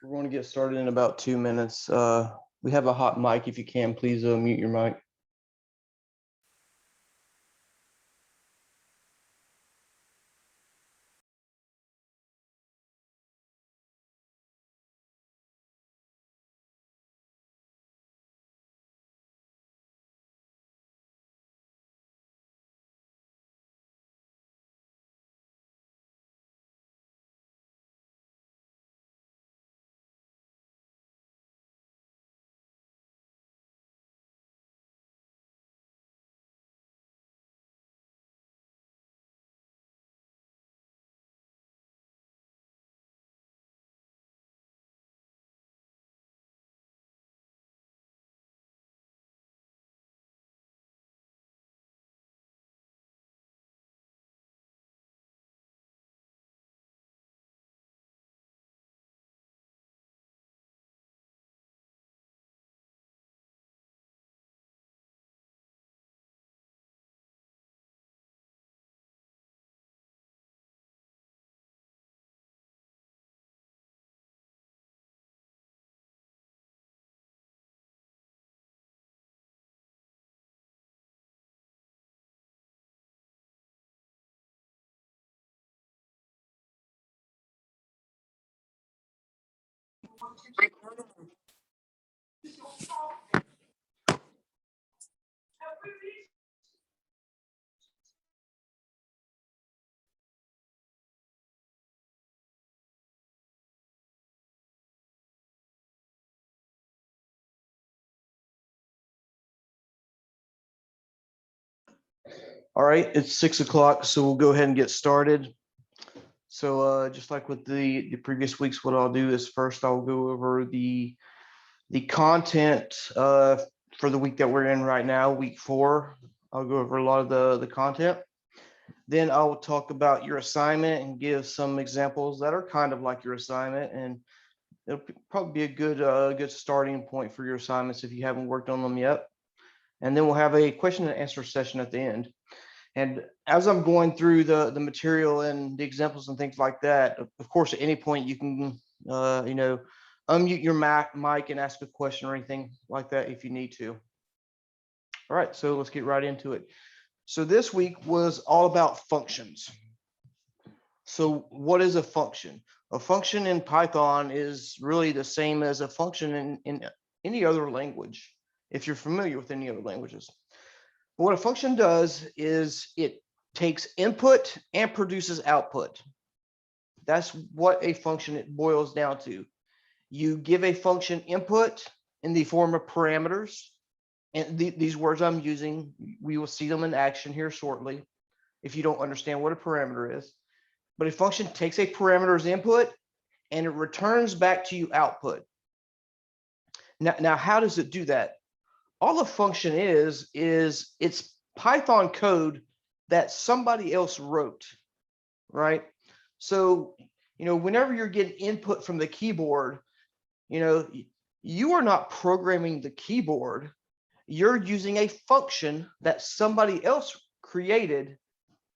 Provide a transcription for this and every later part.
We're going to get started in about 2 minutes. We have a hot mic. If you can, please mute your mic. All right, it's 6 o'clock, so we'll go ahead and get started. So just like with the previous weeks, what I'll do is first I'll go over the content for the week that we're in right now, week 4. I'll go over a lot of the content. Then I'll talk about your assignment and give some examples that are kind of like your assignment, and it'll probably be a good starting point for your assignments if you haven't worked on them yet. And then we'll have a question and answer session at the end. And as I'm going through the material and the examples and things like that, of course, at any point you can, unmute your mic and ask a question or anything like that if you need to. All right, so let's get right into it. So this week was all about functions. So what is a function? A function in Python is really the same as a function in any other language, if you're familiar with any other languages. What a function does is it takes input and produces output. That's what a function it boils down to. You give a function input in the form of parameters, and these words I'm using, we will see them in action here shortly if you don't understand what a parameter is. But a function takes a parameter as input and it returns back to you output. Now how does it do that? All a function is it's Python code that somebody else wrote, right? So, whenever you're getting input from the keyboard, you are not programming the keyboard. You're using a function that somebody else created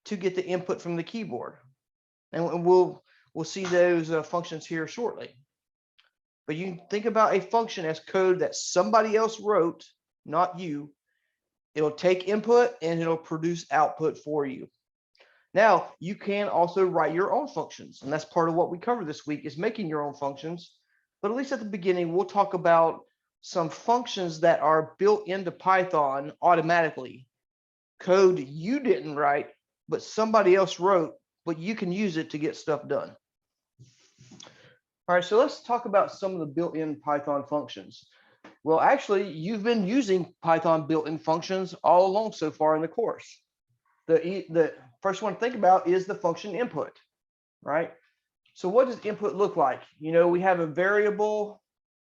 to get the input from the keyboard. And we'll see those functions here shortly. But you can think about a function as code that somebody else wrote, not you. It'll take input and it'll produce output for you. Now, you can also write your own functions, and that's part of what we cover this week is making your own functions. But at least at the beginning, we'll talk about some functions that are built into Python automatically. Code you didn't write, but somebody else wrote, but you can use it to get stuff done. All right, so let's talk about some of the built-in Python functions. Well, actually, you've been using Python built-in functions all along so far in the course. The first one to think about is the function input, right? So what does input look like? We have a variable,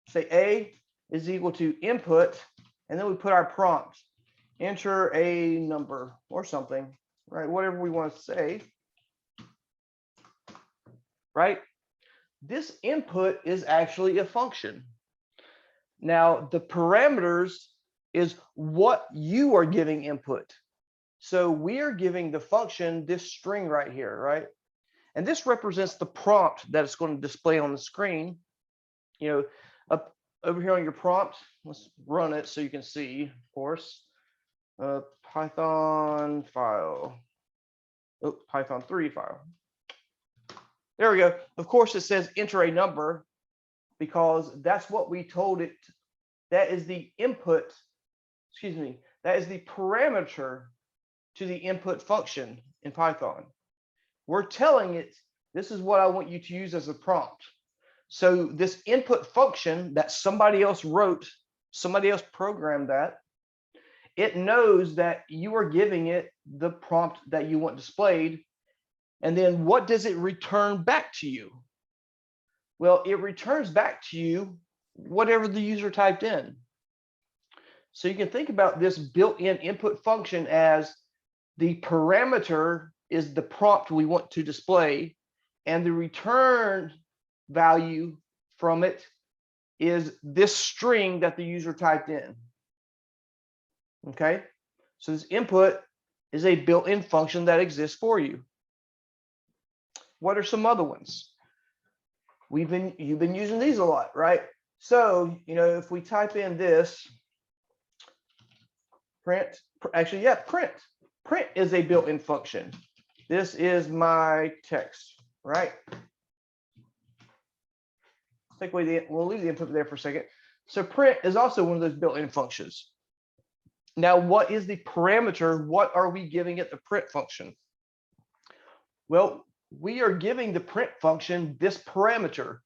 say A is equal to input, and then we put our prompt, enter a number or something, right? Whatever we want to say, right? This input is actually a function. Now, the parameters is what you are giving input. So we are giving the function this string right here, right? And this represents the prompt that it's going to display on the screen. you know, up over here on your prompt, let's run it so you can see, of course, Python file, oh, Python 3 file. There we go. Of course, it says enter a number because that's what we told it. That is the input, excuse me, that is the parameter to the input function in Python. We're telling it, this is what I want you to use as a prompt. So this input function that somebody else wrote, somebody else programmed that, it knows that you are giving it the prompt that you want displayed. And then what does it return back to you? Well, it returns back to you whatever the user typed in. So you can think about this built-in input function as the parameter is the prompt we want to display, and the return value from it is this string that the user typed in. Okay, so this input is a built-in function that exists for you. What are some other ones? You've been using these a lot, right? So, if we type in this print, actually, yeah, print is a built-in function. This is my text, right? Take away we'll leave the input there for a second. So print is also one of those built-in functions. Now, what is the parameter? What are we giving it the print function? Well, we are giving the print function this parameter,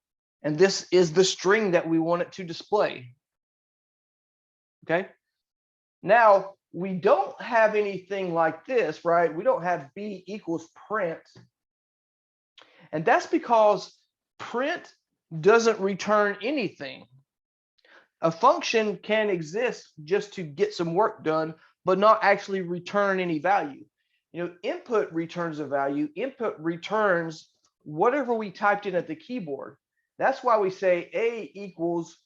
and this is the string that we want it to display. Okay. Now, we don't have anything like this, right? We don't have b equals print. And that's because print doesn't return anything. A function can exist just to get some work done, but not actually return any value. Input returns a value. Input returns whatever we typed in at the keyboard. That's why we say a equals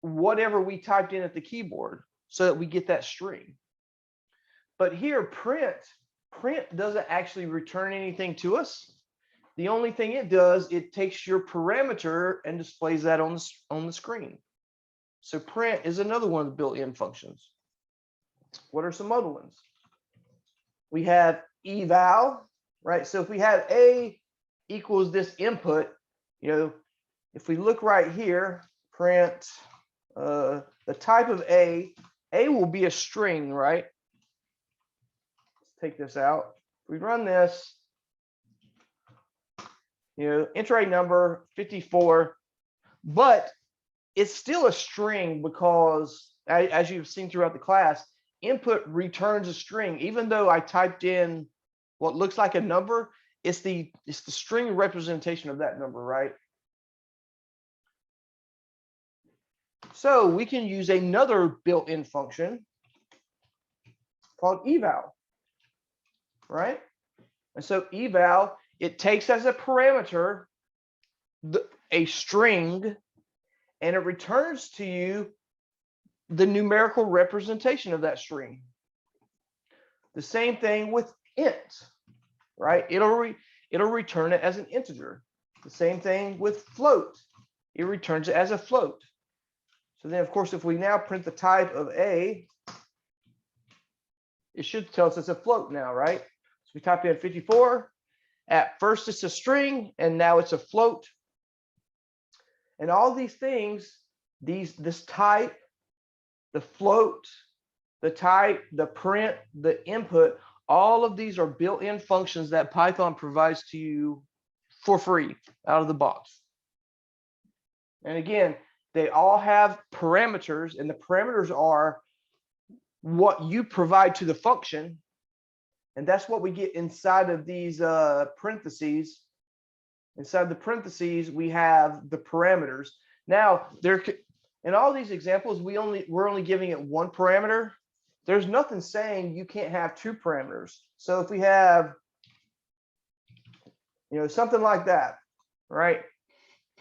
whatever we typed in at the keyboard so that we get that string. But here, print doesn't actually return anything to us. The only thing it does, it takes your parameter and displays that on the screen. So print is another one of the built-in functions. What are some other ones? We have eval, right? So if we have a equals this input, if we look right here, print the type of a will be a string, right? Let's take this out. If we run this, enter a number 54, but it's still a string because, as you've seen throughout the class, input returns a string. Even though I typed in what looks like a number, it's the string representation of that number, right? So we can use another built-in function called eval, right? And so eval, it takes as a parameter a string, and it returns to you the numerical representation of that string. The same thing with int, right? It'll return it as an integer. The same thing with float. It returns it as a float. So then, of course, if we now print the type of a, it should tell us it's a float now, right? So we type in 54. At first, it's a string, and now it's a float. And all these things, this type, the float, the type, the print, the input, all of these are built-in functions that Python provides to you for free out of the box. And again, they all have parameters, and the parameters are what you provide to the function. And that's what we get inside of these parentheses. Inside the parentheses, we have the parameters. Now, in all these examples, we're only giving it one parameter. There's nothing saying you can't have two parameters. So if we have, something like that, right?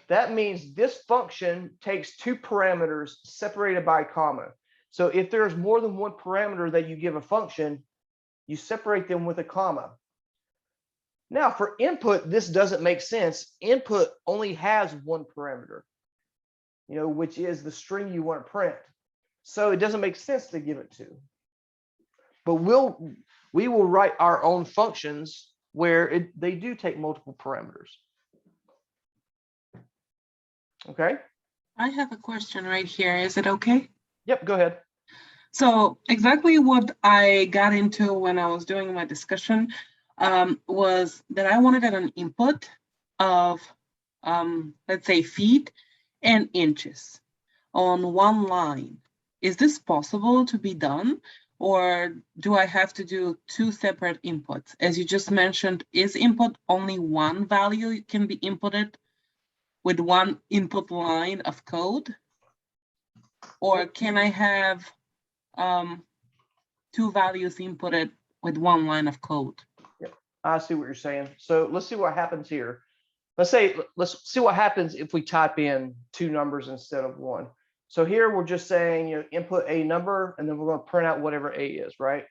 That means this function takes two parameters separated by a comma. So if there's more than one parameter that you give a function, you separate them with a comma. Now, for input, this doesn't make sense. Input only has one parameter. which is the string you want to print. So it doesn't make sense to give it 2. But we will write our own functions where they do take multiple parameters. Okay. I have a question right here. Is it okay? Yep, go ahead. So exactly what I got into when I was doing my discussion was that I wanted an input of, let's say, feet and inches on one line. Is this possible to be done? Or do I have to do 2 separate inputs? As you just mentioned, is input only one value can be inputted with one input line of code? Or can I have 2 values inputted with one line of code? Yep, I see what you're saying. So let's see what happens here. Let's see what happens if we type in 2 numbers instead of 1. So here we're just saying, input a number, and then we're going to print out whatever a is, right?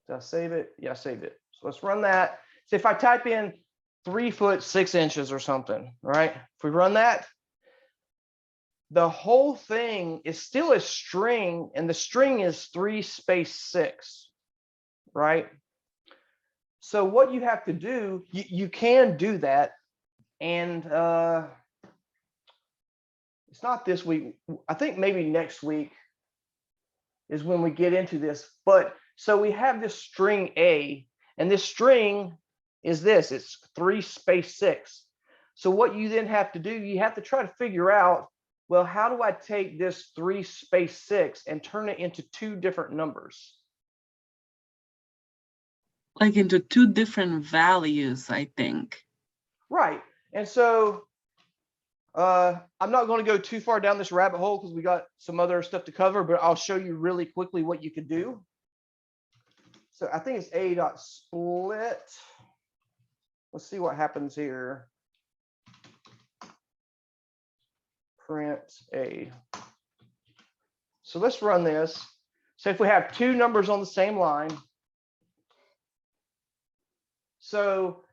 Did I save it? Yeah, I saved it. So let's run that. So if I type in 3 foot 6 inches or something, right? If we run that, the whole thing is still a string, and the string is 3 space 6, right? So what you have to do, you can do that, and it's not this week. I think maybe next week is when we get into this. But so we have this string A, and this string is this. It's 3 space 6. So what you then have to do, you have to try to figure out, well, how do I take this 3 space 6 and turn it into 2 different numbers? Like into 2 different values, I think. Right. And so I'm not going to go too far down this rabbit hole because we got some other stuff to cover, but I'll show you really quickly what you could do. So I think it's a dot split. Let's see what happens here. Print a. So let's run this. So if we have 2 numbers on the same line, so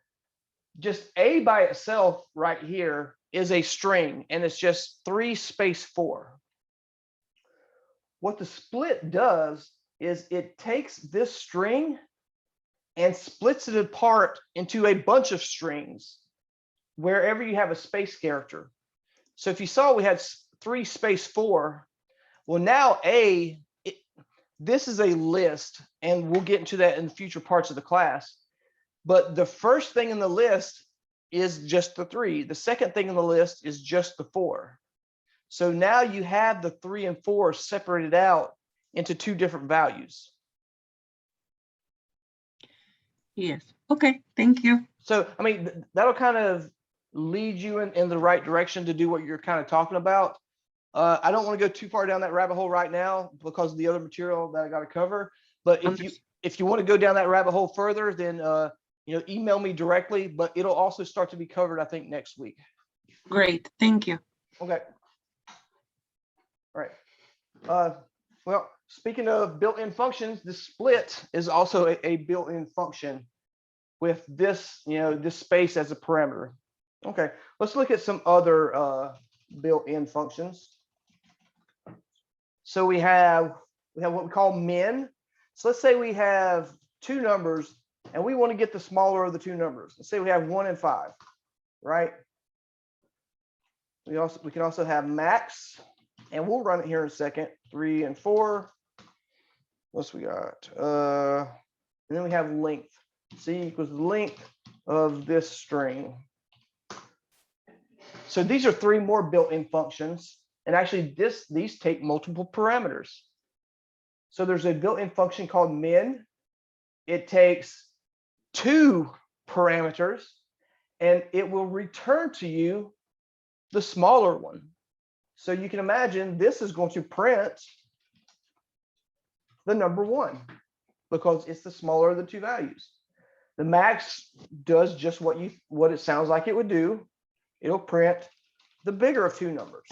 just a by itself right here is a string, and it's just 3 space 4. What the split does is it takes this string and splits it apart into a bunch of strings wherever you have a space character. So if you saw we had 3 space 4, well, now this is a list, and we'll get into that in future parts of the class. But the first thing in the list is just the 3. The second thing in the list is just the 4. So now you have the 3 and 4 separated out into 2 different values. Yes. Okay. Thank you. So, I mean, that'll kind of lead you in the right direction to do what you're kind of talking about. I don't want to go too far down that rabbit hole right now because of the other material that I got to cover. But if you want to go down that rabbit hole further, then email me directly. But it'll also start to be covered, I think, next week. Great. Thank you. Okay. All right. Well, speaking of built-in functions, the split is also a built-in function with this, this space as a parameter. Okay, let's look at some other built-in functions. So we have what we call min. So let's say we have 2 numbers and we want to get the smaller of the 2 numbers. Let's say we have 1 and 5, right? We can also have max, and we'll run it here in a second. 3 and 4. What's we got? And then we have length. C equals the length of this string. So these are 3 more built-in functions, and actually these take multiple parameters. So there's a built-in function called min. It takes 2 parameters, and it will return to you the smaller one. So you can imagine this is going to print the number 1 because it's the smaller of the 2 values. The max does just what it sounds like it would do. It'll print the bigger of 2 numbers.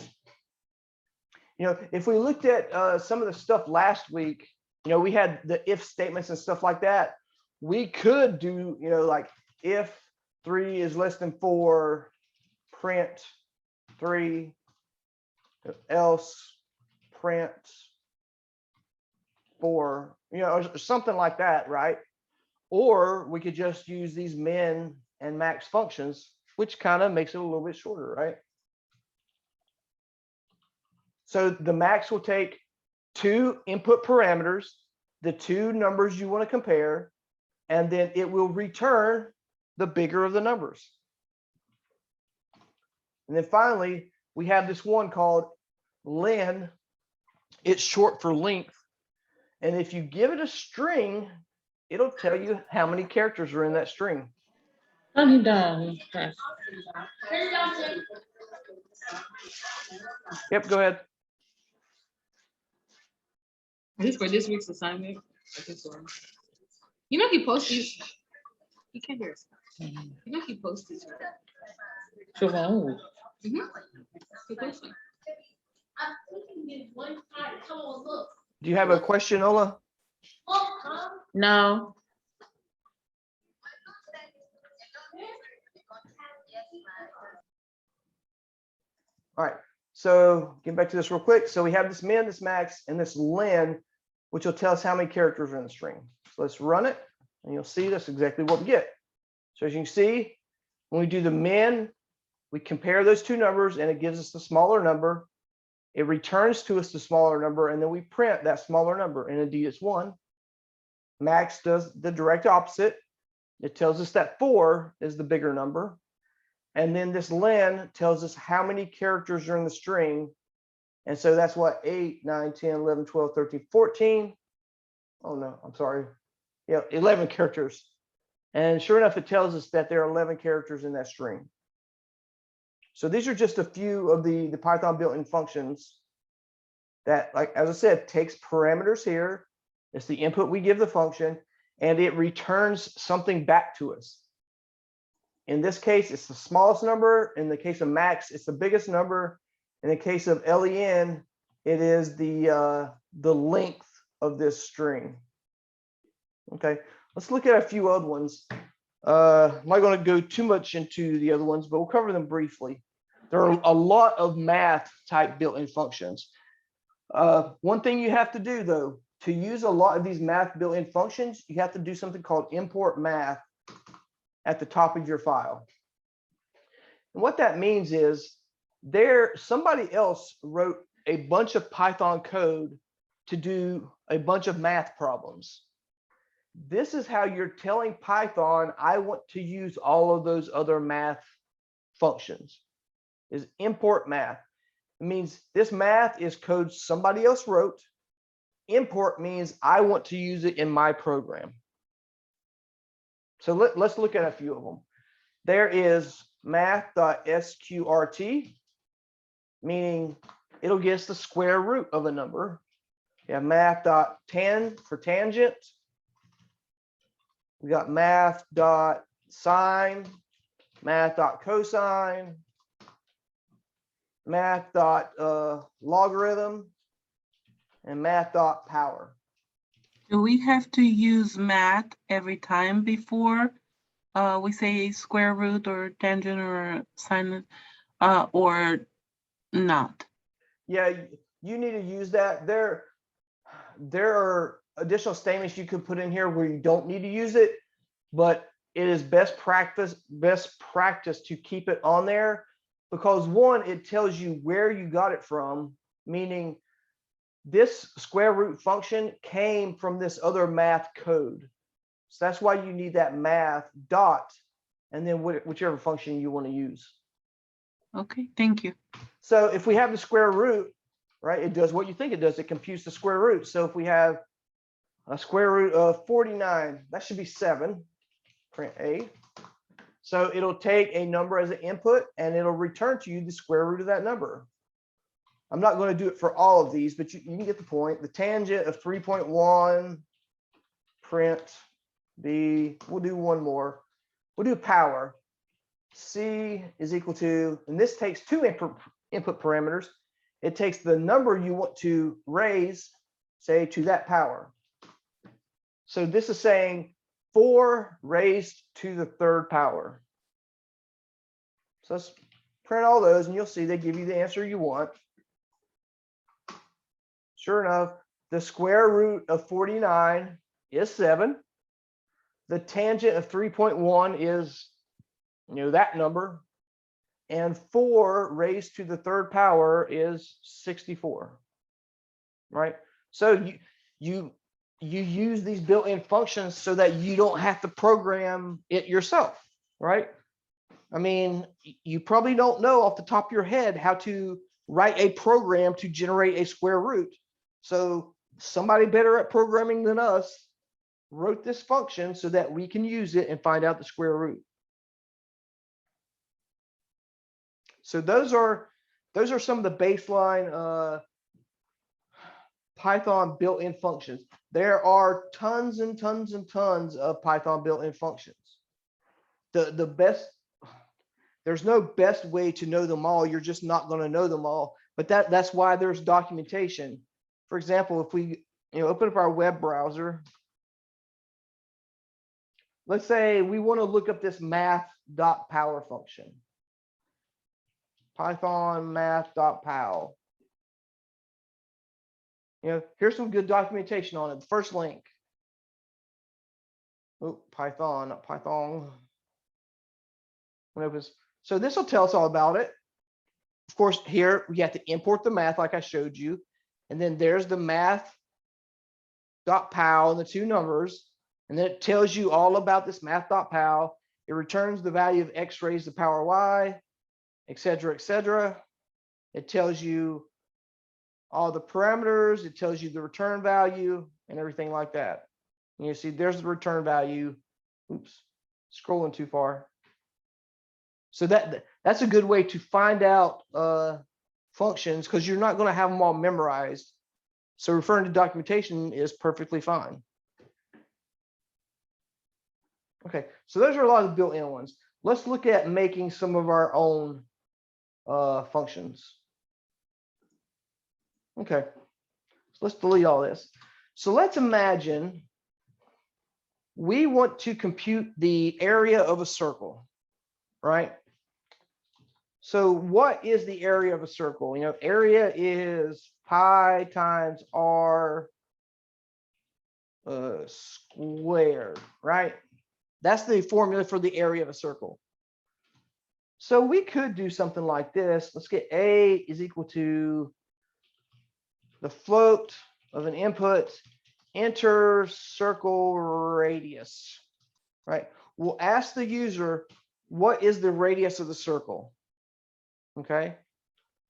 If we looked at some of the stuff last week, we had the if statements and stuff like that. We could do, like if 3 is less than 4, print 3, else print 4, or something like that, right? Or we could just use these min and max functions, which kind of makes it a little bit shorter, right? So the max will take 2 input parameters, the 2 numbers you want to compare, and then it will return the bigger of the numbers. And then finally, we have this one called len. It's short for length. And if you give it a string, it'll tell you how many characters are in that string. I'm done. Yep, go ahead. Is this for this week's assignment? I think so. You know he posted. He can't hear us. You know he posted. Shalom. He posted. Do you have a question, Ola? No. All right, so getting back to this real quick. So we have this min, this max, and this len, which will tell us how many characters are in the string. So let's run it, and you'll see that's exactly what we get. So as you can see, when we do the min, we compare those 2 numbers, and it gives us the smaller number. It returns to us the smaller number, and then we print that smaller number, and indeed it's 1. Max does the direct opposite. It tells us that 4 is the bigger number. And then this len tells us how many characters are in the string. And so that's what 8, 9, 10, 11, 12, 13, 14. Oh no, I'm sorry. Yeah, 11 characters. And sure enough, it tells us that there are 11 characters in that string. So these are just a few of the Python built-in functions that, like as I said, takes parameters here. It's the input we give the function, and it returns something back to us. In this case, it's the smallest number. In the case of max, it's the biggest number. In the case of len, it is the length of this string. Okay, let's look at a few other ones. I'm not going to go too much into the other ones, but we'll cover them briefly. There are a lot of math type built-in functions. One thing you have to do, though, to use a lot of these math built-in functions, you have to do something called import math at the top of your file. And what that means is somebody else wrote a bunch of Python code to do a bunch of math problems. This is how you're telling Python, I want to use all of those other math functions, is import math. It means this math is code somebody else wrote. Import means I want to use it in my program. So let's look at a few of them. There is math.sqrt, meaning it'll give us the square root of a number. We have math.tan for tangent. We got math.sine, math.cosine, math.logarithm, and math.power. Do we have to use math every time before we say square root or tangent or sine, or not? Yeah, you need to use that. There are additional statements you could put in here where you don't need to use it, but it is best practice to keep it on there, because one, it tells you where you got it from, meaning this square root function came from this other math code. So that's why you need that math dot and then whichever function you want to use. Okay, thank you. So if we have the square root, right, it does what you think it does. It computes the square root. So if we have a square root of 49, that should be 7, print A. So it'll take a number as an input and it'll return to you the square root of that number. I'm not going to do it for all of these, but you can get the point. The tangent of 3.1, print B. We'll do one more. We'll do power. C is equal to, and this takes 2 input parameters. It takes the number you want to raise, say, to that power. So this is saying 4 raised to the 3rd power. So let's print all those, and you'll see they give you the answer you want. sure enough, the square root of 49 is 7. The tangent of 3.1 is, that number. And 4 raised to the third power is 64. Right? So you use these built-in functions so that you don't have to program it yourself, right? I mean, you probably don't know off the top of your head how to write a program to generate a square root. So somebody better at programming than us wrote this function so that we can use it and find out the square root. So those are some of the baseline Python built-in functions. There are tons and tons and tons of Python built-in functions. The best, there's no best way to know them all. You're just not going to know them all. But that's why there's documentation. For example, if we open up our web browser, let's say we want to look up this math.power function. Python math.pow. Here's some good documentation on it. The first link. Oh, Python, not Python. So this will tell us all about it. Of course, here we have to import the math like I showed you. And then there's the math.pow and the two numbers. And then it tells you all about this math.pow. It returns the value of x raised to the power y, etc., etc. It tells you all the parameters. It tells you the return value and everything like that. And you see there's the return value. Oops, scrolling too far. So that's a good way to find out functions, because you're not going to have them all memorized. So referring to documentation is perfectly fine. Okay, so those are a lot of the built-in ones. Let's look at making some of our own functions. Okay, so let's delete all this. So let's imagine we want to compute the area of a circle, right? So what is the area of a circle? Area is pi times r squared, right? That's the formula for the area of a circle. So we could do something like this. Let's get A is equal to the float of an input, enter circle radius, right? We'll ask the user, what is the radius of the circle? Okay,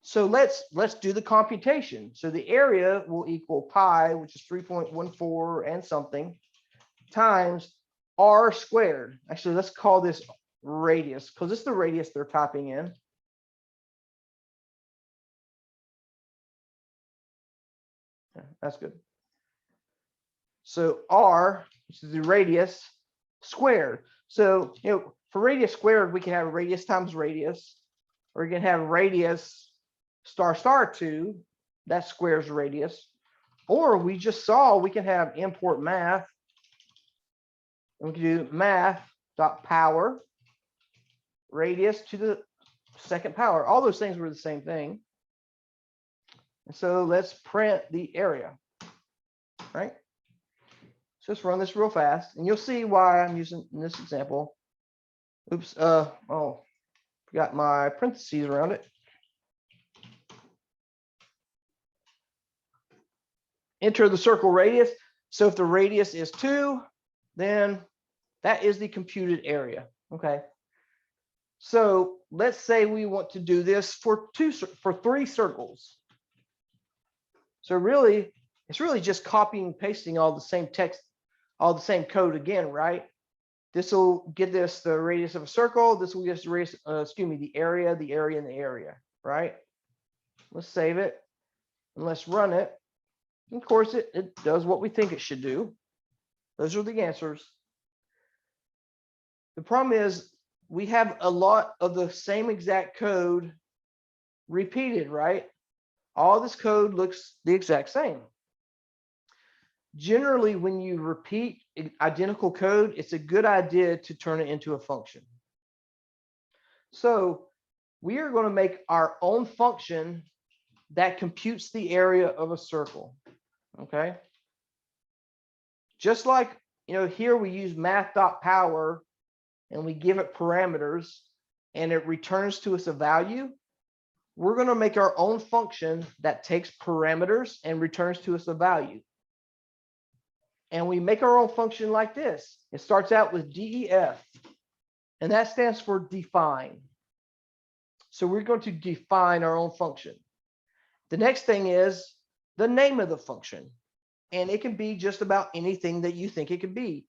so let's do the computation. So the area will equal pi, which is 3.14 and something, times r squared. Actually, let's call this radius, because it's the radius they're typing in. Yeah, that's good. So r, which is the radius, squared. So for radius squared, we can have radius times radius. Or you can have radius star star 2, that squares radius. Or we just saw we can have import math. And we can do math.power radius to the second power. All those things were the same thing. And so let's print the area, right? So let's run this real fast, and you'll see why I'm using this example. Oops, oh. Got my parentheses around it. Enter the circle radius. So if the radius is 2, then that is the computed area. Okay. So let's say we want to do this for 3 circles. So really, it's really just copying and pasting all the same text, all the same code again, right? This will get us the radius of a circle. This will get us the radius, the area, and the area, right? Let's save it and let's run it. And of course, it does what we think it should do. Those are the answers. The problem is we have a lot of the same exact code repeated, right? All this code looks the exact same. Generally, when you repeat identical code, it's a good idea to turn it into a function. So we are going to make our own function that computes the area of a circle. Okay. Just like, here we use math.power and we give it parameters and it returns to us a value. We're going to make our own function that takes parameters and returns to us a value. And we make our own function like this. It starts out with DEF, and that stands for define. So we're going to define our own function. The next thing is the name of the function. And it can be just about anything that you think it could be.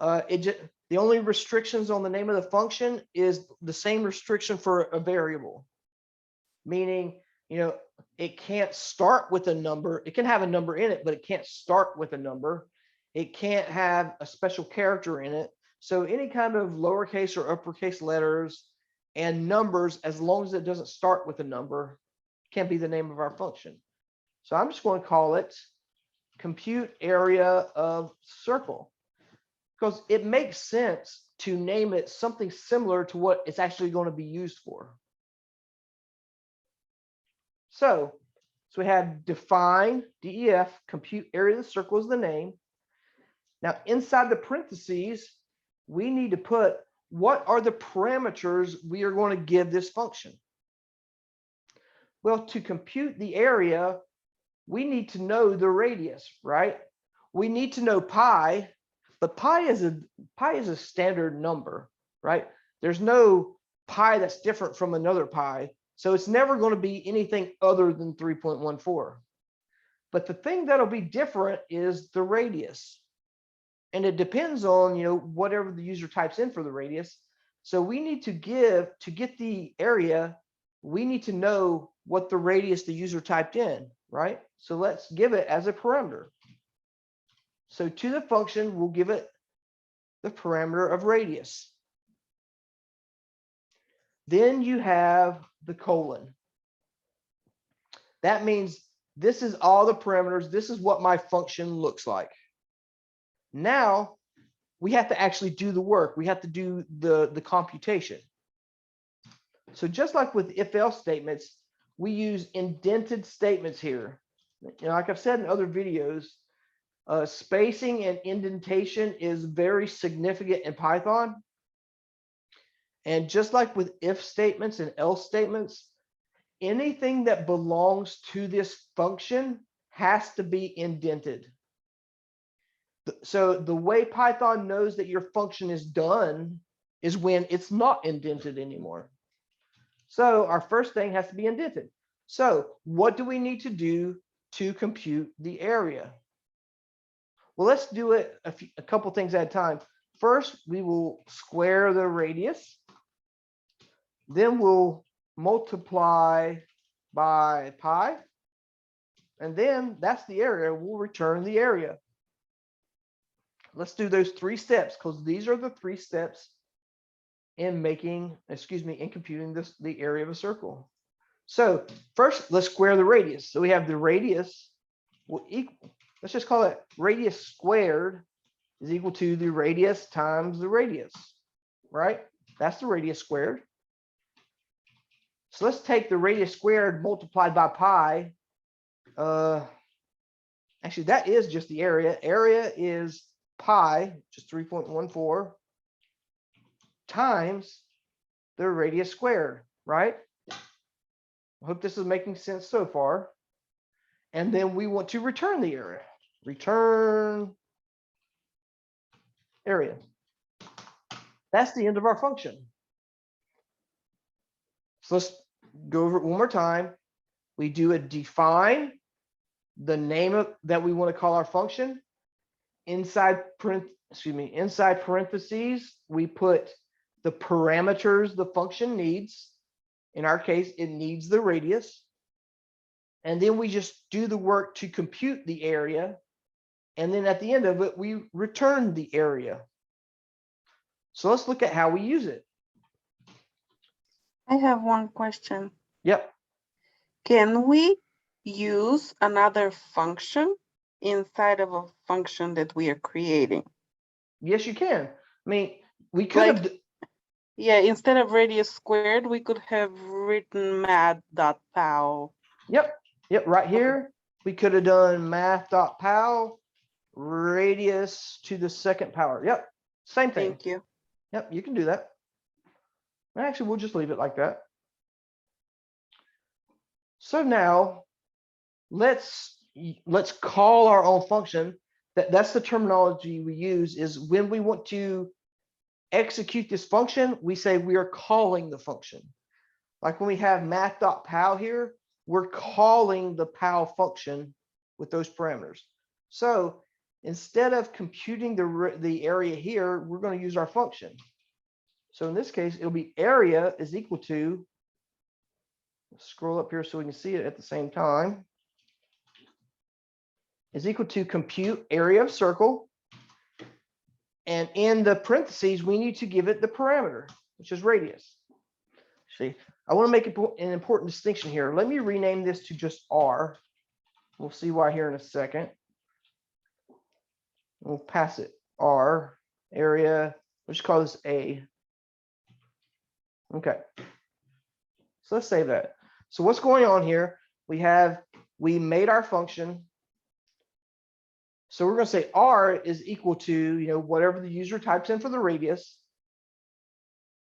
The only restrictions on the name of the function is the same restriction for a variable. Meaning, it can't start with a number. It can have a number in it, but it can't start with a number. It can't have a special character in it. So any kind of lowercase or uppercase letters and numbers, as long as it doesn't start with a number, can be the name of our function. So I'm just going to call it compute area of circle, because it makes sense to name it something similar to what it's actually going to be used for. So we have define DEF, compute area of the circle is the name. Now inside the parentheses, we need to put what are the parameters we are going to give this function. Well, to compute the area, we need to know the radius, right? We need to know pi, but pi is a standard number, right? There's no pi that's different from another pi. So it's never going to be anything other than 3.14. But the thing that'll be different is the radius. And it depends on, whatever the user types in for the radius. So we need to get the area, we need to know what the radius the user typed in, right? So let's give it as a parameter. So to the function, we'll give it the parameter of radius. Then you have the colon. That means this is all the parameters. This is what my function looks like. Now we have to actually do the work. We have to do the computation. So just like with if-else statements, we use indented statements here. Like I've said in other videos, spacing and indentation is very significant in Python. And just like with if statements and else statements, anything that belongs to this function has to be indented. So the way Python knows that your function is done is when it's not indented anymore. So our first thing has to be indented. So what do we need to do to compute the area? Well, let's do it a couple things at a time. First, we will square the radius. Then we'll multiply by pi. And then that's the area. We'll return the area. Let's do those 3 steps, because these are the 3 steps in computing the area of a circle. So first, let's square the radius. So we have the radius will equal, let's just call it radius squared is equal to the radius times the radius, right? That's the radius squared. So let's take the radius squared multiplied by pi. Actually, that is just the area. Area is pi, just 3.14, times the radius squared, right? I hope this is making sense so far. And then we want to return the area. Return area. That's the end of our function. So let's go over it one more time. We do a define, the name that we want to call our function. Inside parentheses, we put the parameters the function needs. In our case, it needs the radius. And then we just do the work to compute the area. And then at the end of it, we return the area. So let's look at how we use it. I have one question. Yep. Can we use another function inside of a function that we are creating? Yes, you can. I mean, we could have. Yeah, instead of radius squared, we could have written math.pow. Yep. Right here, we could have done math.pow radius to the second power. Yep, same thing. Thank you. Yep, you can do that. Actually, we'll just leave it like that. So now let's call our own function. That's the terminology we use, is when we want to execute this function, we say we are calling the function. Like when we have math.pow here, we're calling the pow function with those parameters. So instead of computing the area here, we're going to use our function. So in this case, it'll be area is equal to, scroll up here so we can see it at the same time, is equal to compute area of circle. And in the parentheses, we need to give it the parameter, which is radius. See, I want to make an important distinction here. Let me rename this to just R. We'll see why here in a second. We'll pass it R, area, let's call this A. Okay. So let's save that. So what's going on here? We made our function. So we're going to say R is equal to, whatever the user types in for the radius.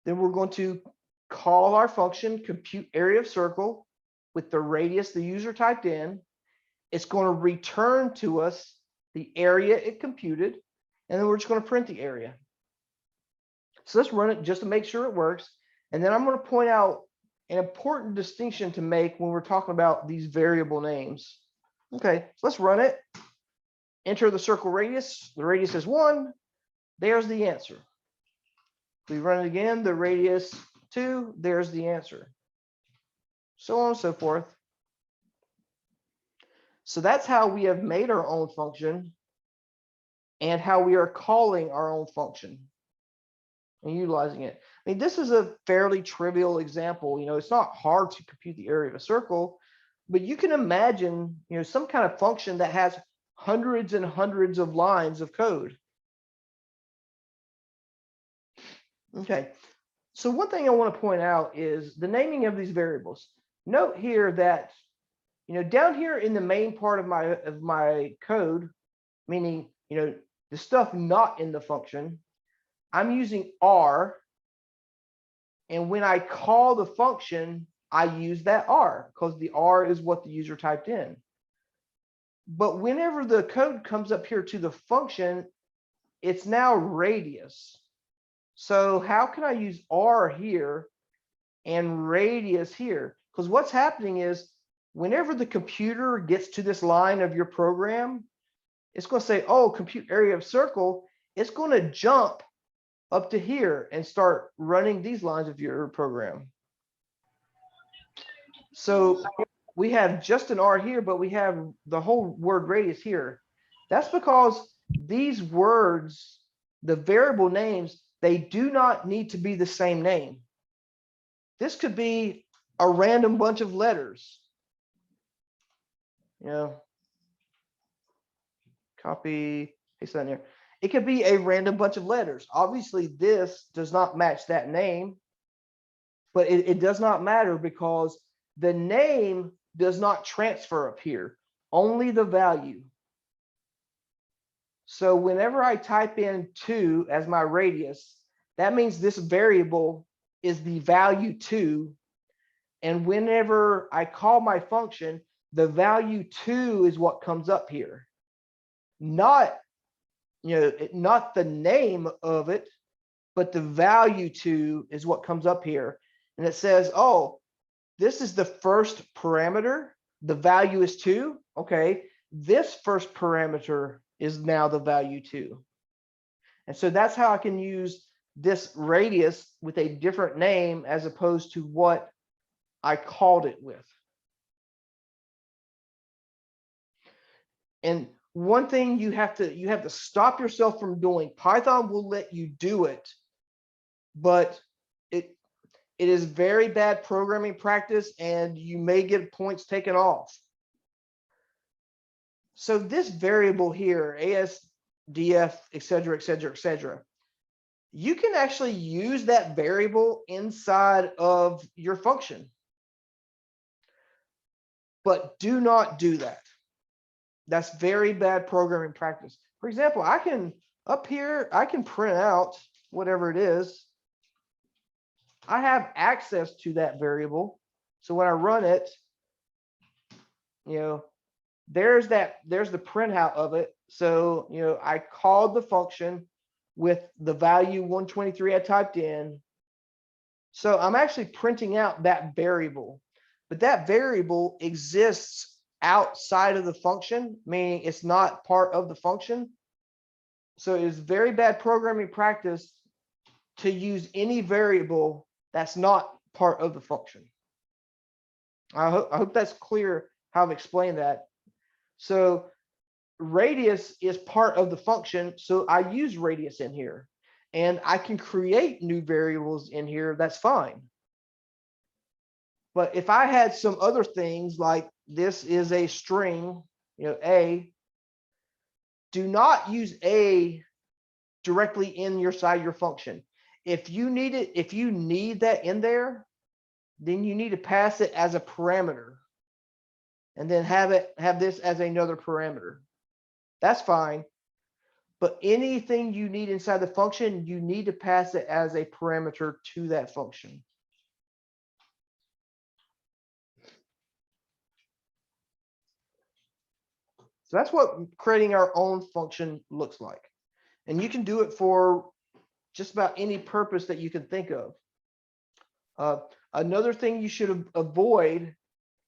Then we're going to call our function compute area of circle with the radius the user typed in. It's going to return to us the area it computed, and then we're just going to print the area. So let's run it just to make sure it works. And then I'm going to point out an important distinction to make when we're talking about these variable names. Okay, so let's run it. Enter the circle radius. The radius is 1. There's the answer. We run it again. The radius 2. There's the answer. So on and so forth. So that's how we have made our own function and how we are calling our own function and utilizing it. I mean, this is a fairly trivial example. It's not hard to compute the area of a circle, but you can imagine, some kind of function that has hundreds and hundreds of lines of code. Okay, so one thing I want to point out is the naming of these variables. Note here that, down here in the main part of my code, meaning, the stuff not in the function, I'm using R. And when I call the function, I use that R because the R is what the user typed in. But whenever the code comes up here to the function, it's now radius. So how can I use R here and radius here? Because what's happening is whenever the computer gets to this line of your program, it's going to say, oh, compute area of circle. It's going to jump up to here and start running these lines of your program. So we have just an R here, but we have the whole word radius here. That's because these words, the variable names, they do not need to be the same name. This could be a random bunch of letters. Copy, paste that in there. It could be a random bunch of letters. Obviously, this does not match that name, but it does not matter because the name does not transfer up here, only the value. So whenever I type in 2 as my radius, that means this variable is the value 2. And whenever I call my function, the value 2 is what comes up here. Not the name of it, but the value 2 is what comes up here. And it says, oh, this is the first parameter. The value is 2. Okay, this first parameter is now the value 2. And so that's how I can use this radius with a different name as opposed to what I called it with. And one thing you have to stop yourself from doing. Python will let you do it, but it is very bad programming practice, and you may get points taken off. So this variable here, ASDF, etc., etc., etc., you can actually use that variable inside of your function, but do not do that. That's very bad programming practice. For example, I can up here, I can print out whatever it is. I have access to that variable. So when I run it, there's the printout of it. So, I called the function with the value 123 I typed in. So I'm actually printing out that variable, but that variable exists outside of the function, meaning it's not part of the function. So it's very bad programming practice to use any variable that's not part of the function. I hope that's clear how I've explained that. So radius is part of the function, so I use radius in here, and I can create new variables in here. That's fine. But if I had some other things like this is a string, a, do not use a directly in your function. If you need it, if you need that in there, then you need to pass it as a parameter and then have this as another parameter. That's fine. But anything you need inside the function, you need to pass it as a parameter to that function. So that's what creating our own function looks like. And you can do it for just about any purpose that you can think of. Another thing you should avoid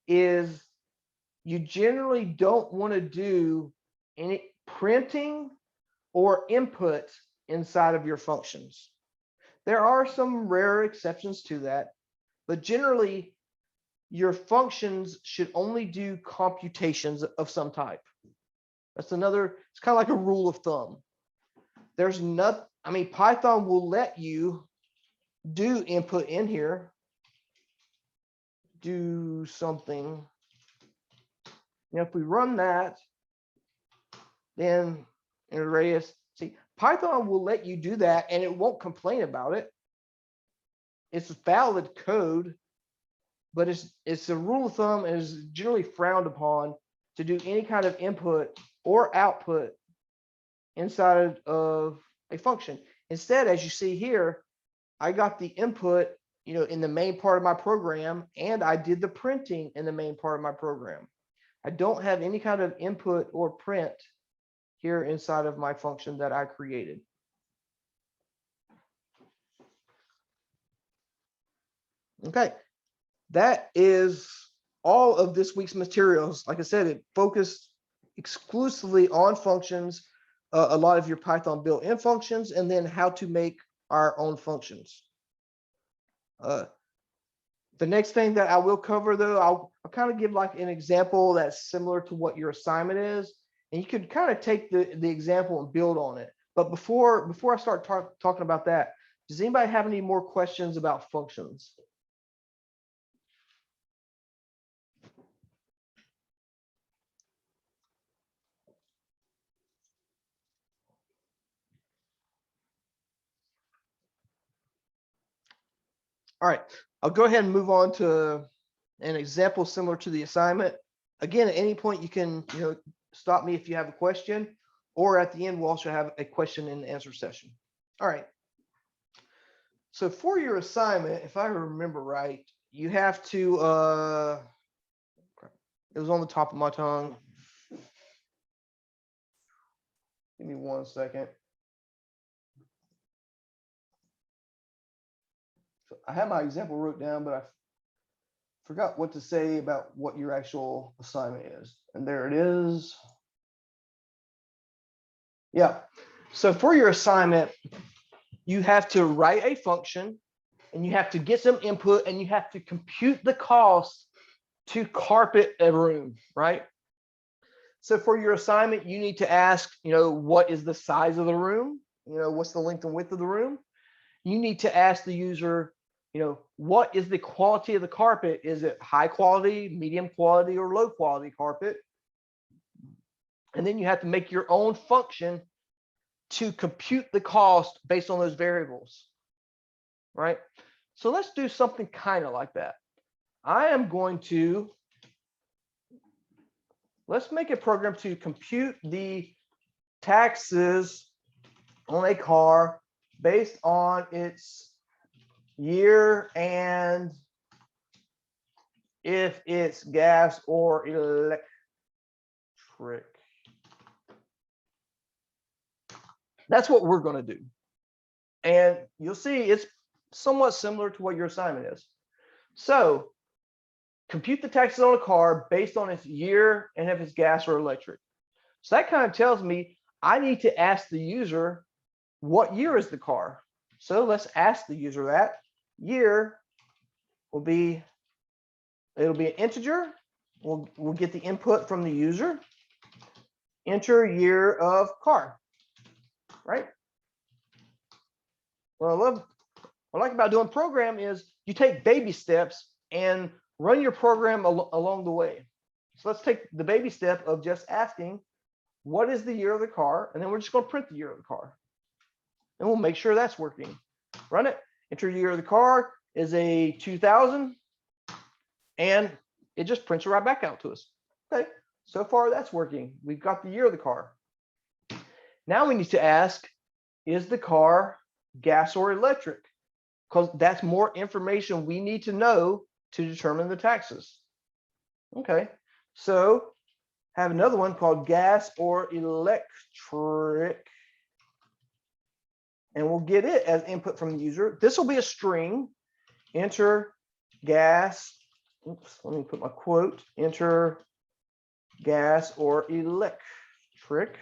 is you generally don't want to do any printing or input inside of your functions. There are some rare exceptions to that, but generally your functions should only do computations of some type. That's another, it's kind of like a rule of thumb. There's nothing, Python will let you do input in here, do something. If we run that, then in radius, see, Python will let you do that and it won't complain about it. It's valid code, but it's a rule of thumb and is generally frowned upon to do any kind of input or output inside of a function. Instead, as you see here, I got the input, in the main part of my program, and I did the printing in the main part of my program. I don't have any kind of input or print here inside of my function that I created. Okay, that is all of this week's materials. Like I said, it focused exclusively on functions, a lot of your Python built-in functions, and then how to make our own functions. The next thing that I will cover, though, I'll kind of give like an example that's similar to what your assignment is, and you could kind of take the example and build on it. But before I start talking about that, does anybody have any more questions about functions? All right, I'll go ahead and move on to an example similar to the assignment. Again, at any point you can stop me if you have a question, or at the end we'll also have a question and answer session. All right. So for your assignment, if I remember right, you have to it was on the top of my tongue. Give me 1 second. So I have my example wrote down, but I forgot what to say about what your actual assignment is. And there it is. Yeah. So for your assignment, you have to write a function and you have to get some input and you have to compute the cost to carpet a room, right? So for your assignment, you need to ask, what is the size of the room? What's the length and width of the room? You need to ask the user, what is the quality of the carpet? Is it high quality, medium quality, or low quality carpet? And then you have to make your own function to compute the cost based on those variables, right? So let's do something kind of like that. I am going to let's make a program to compute the taxes on a car based on its year and if it's gas or electric. That's what we're going to do. And you'll see it's somewhat similar to what your assignment is. So compute the taxes on a car based on its year and if it's gas or electric. So that kind of tells me I need to ask the user, what year is the car? So let's ask the user that. Year will be, it'll be an integer. We'll get the input from the user. Enter year of car, right? What I like about doing program is you take baby steps and run your program along the way. So let's take the baby step of just asking, what is the year of the car? And then we're just going to print the year of the car. And we'll make sure that's working. Run it. Enter year of the car is a 2000. And it just prints it right back out to us. Okay, so far that's working. We've got the year of the car. Now we need to ask, is the car gas or electric? Because that's more information we need to know to determine the taxes. Okay, so have another one called gas or electric. And we'll get it as input from the user. This will be a string. Enter gas. Oops, let me put my quote. Enter gas or electric.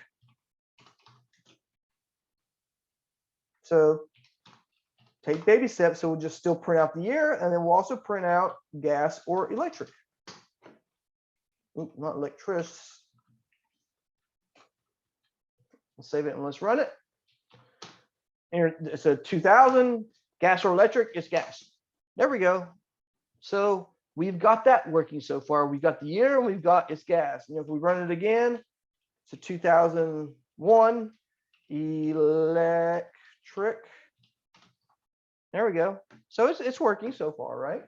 So take baby steps. So we'll just still print out the year, and then we'll also print out gas or electric. Oops, not electric. Let's save it and let's run it. Here, it's a 2000 gas or electric. It's gas. There we go. So we've got that working so far. We've got the year and we've got its gas. And if we run it again, it's a 2001 electric. There we go. So it's working so far, right?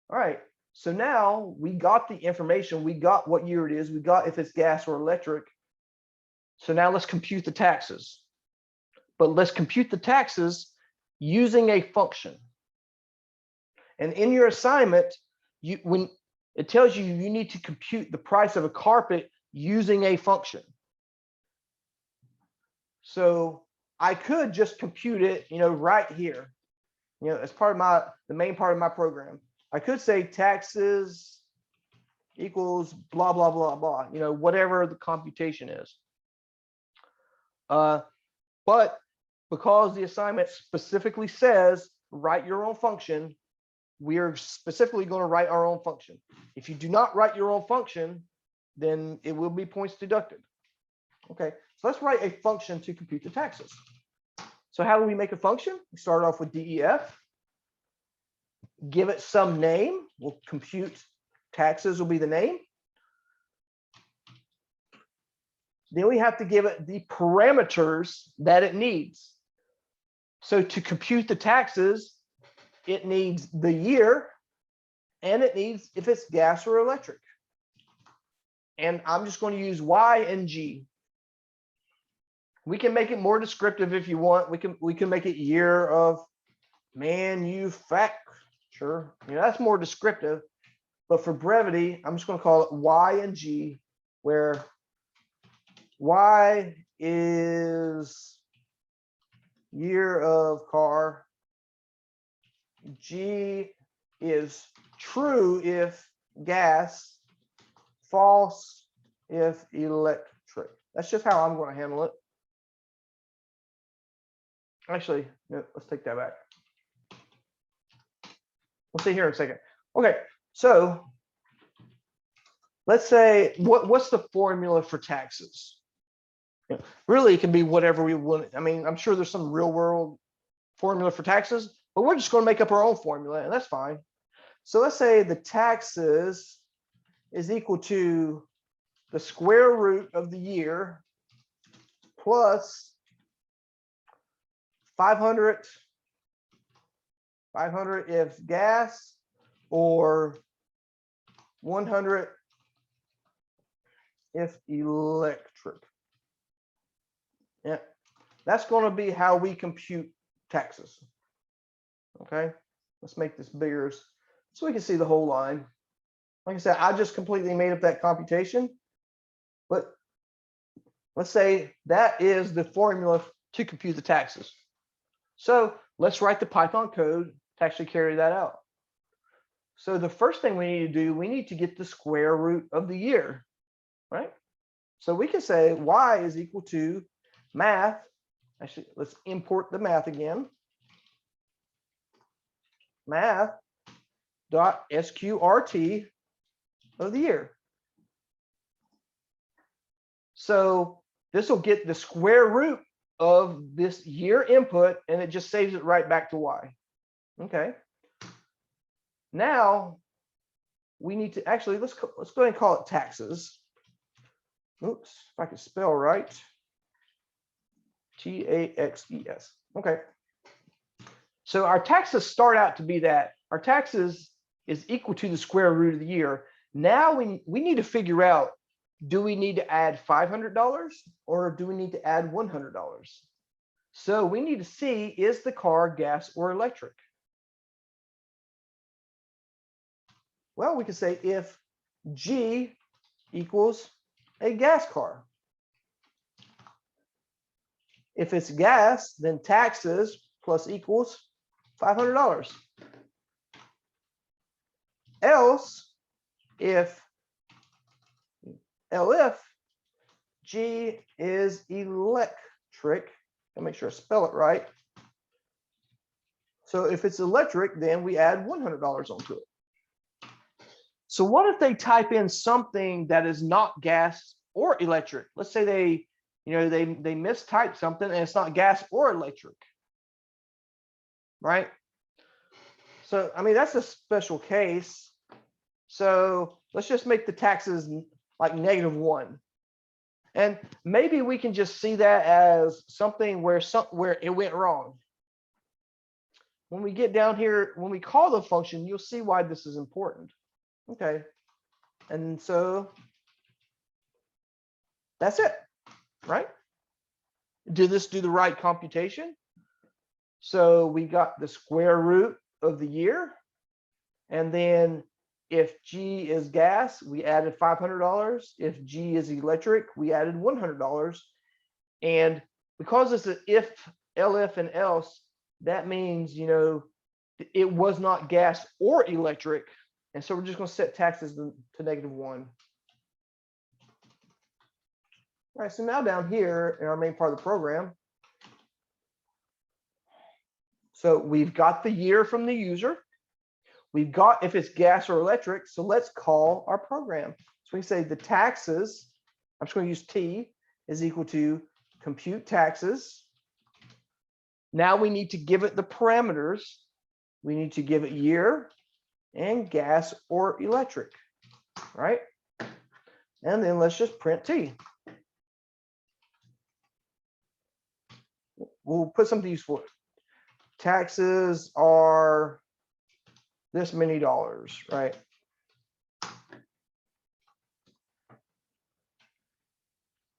All right. So now we got the information. We got what year it is. We got if it's gas or electric. So now let's compute the taxes. But let's compute the taxes using a function. And in your assignment, when it tells you you need to compute the price of a carpet using a function. So I could just compute it, right here, as part of the main part of my program. I could say taxes equals blah, blah, blah, blah, whatever the computation is. But because the assignment specifically says write your own function, we are specifically going to write our own function. If you do not write your own function, then it will be points deducted. Okay, so let's write a function to compute the taxes. So how do we make a function? We start off with DEF, give it some name. We'll compute taxes will be the name. Then we have to give it the parameters that it needs. So to compute the taxes, it needs the year and it needs if it's gas or electric. And I'm just going to use Y and G. We can make it more descriptive if you want. We can make it year of manufacture. That's more descriptive. But for brevity, I'm just going to call it Y and G, where Y is year of car. G is true if gas, false if electric. That's just how I'm going to handle it. Actually, no, let's take that back. We'll see here in a second. Okay, so let's say what's the formula for taxes? Really, it can be whatever we want. I mean, I'm sure there's some real world formula for taxes, but we're just going to make up our own formula, and that's fine. So let's say the taxes is equal to the square root of the year plus 500 if gas, or 100 if electric. Yeah, that's going to be how we compute taxes. Okay, let's make this bigger so we can see the whole line. Like I said, I just completely made up that computation, but let's say that is the formula to compute the taxes. So let's write the Python code to actually carry that out. So the first thing we need to do, we need to get the square root of the year, right? So we can say y is equal to math. Actually, let's import the math again. Math dot sqrt of the year. So this will get the square root of this year input, and it just saves it right back to y. Okay. Now we need to actually let's go ahead and call it taxes. Oops, if I can spell right. Taxes. Okay. So our taxes start out to be that our taxes is equal to the square root of the year. Now we need to figure out, do we need to add $500 or do we need to add $100? So we need to see, is the car gas or electric? Well, we can say if G equals a gas car. If it's gas, then taxes plus equals $500. Else, if G is electric, I'll make sure I spell it right. So if it's electric, then we add $100 onto it. So what if they type in something that is not gas or electric? Let's say they mistype something and it's not gas or electric, right? So, I mean, that's a special case. So let's just make the taxes like -1. And maybe we can just see that as something where it went wrong. When we get down here, when we call the function, you'll see why this is important. Okay. And so that's it, right? Did this do the right computation? So we got the square root of the year. And then if G is gas, we added $500. If G is electric, we added $100. And because it's an if, elif, and else, that means, it was not gas or electric. And so we're just going to set taxes to -1. All right, so now down here in our main part of the program, so we've got the year from the user. We've got if it's gas or electric. So let's call our program. So we say the taxes, I'm just going to use T, is equal to compute taxes. Now we need to give it the parameters. We need to give it year and gas or electric, right? And then let's just print T. We'll put something useful. Taxes are this many dollars, right?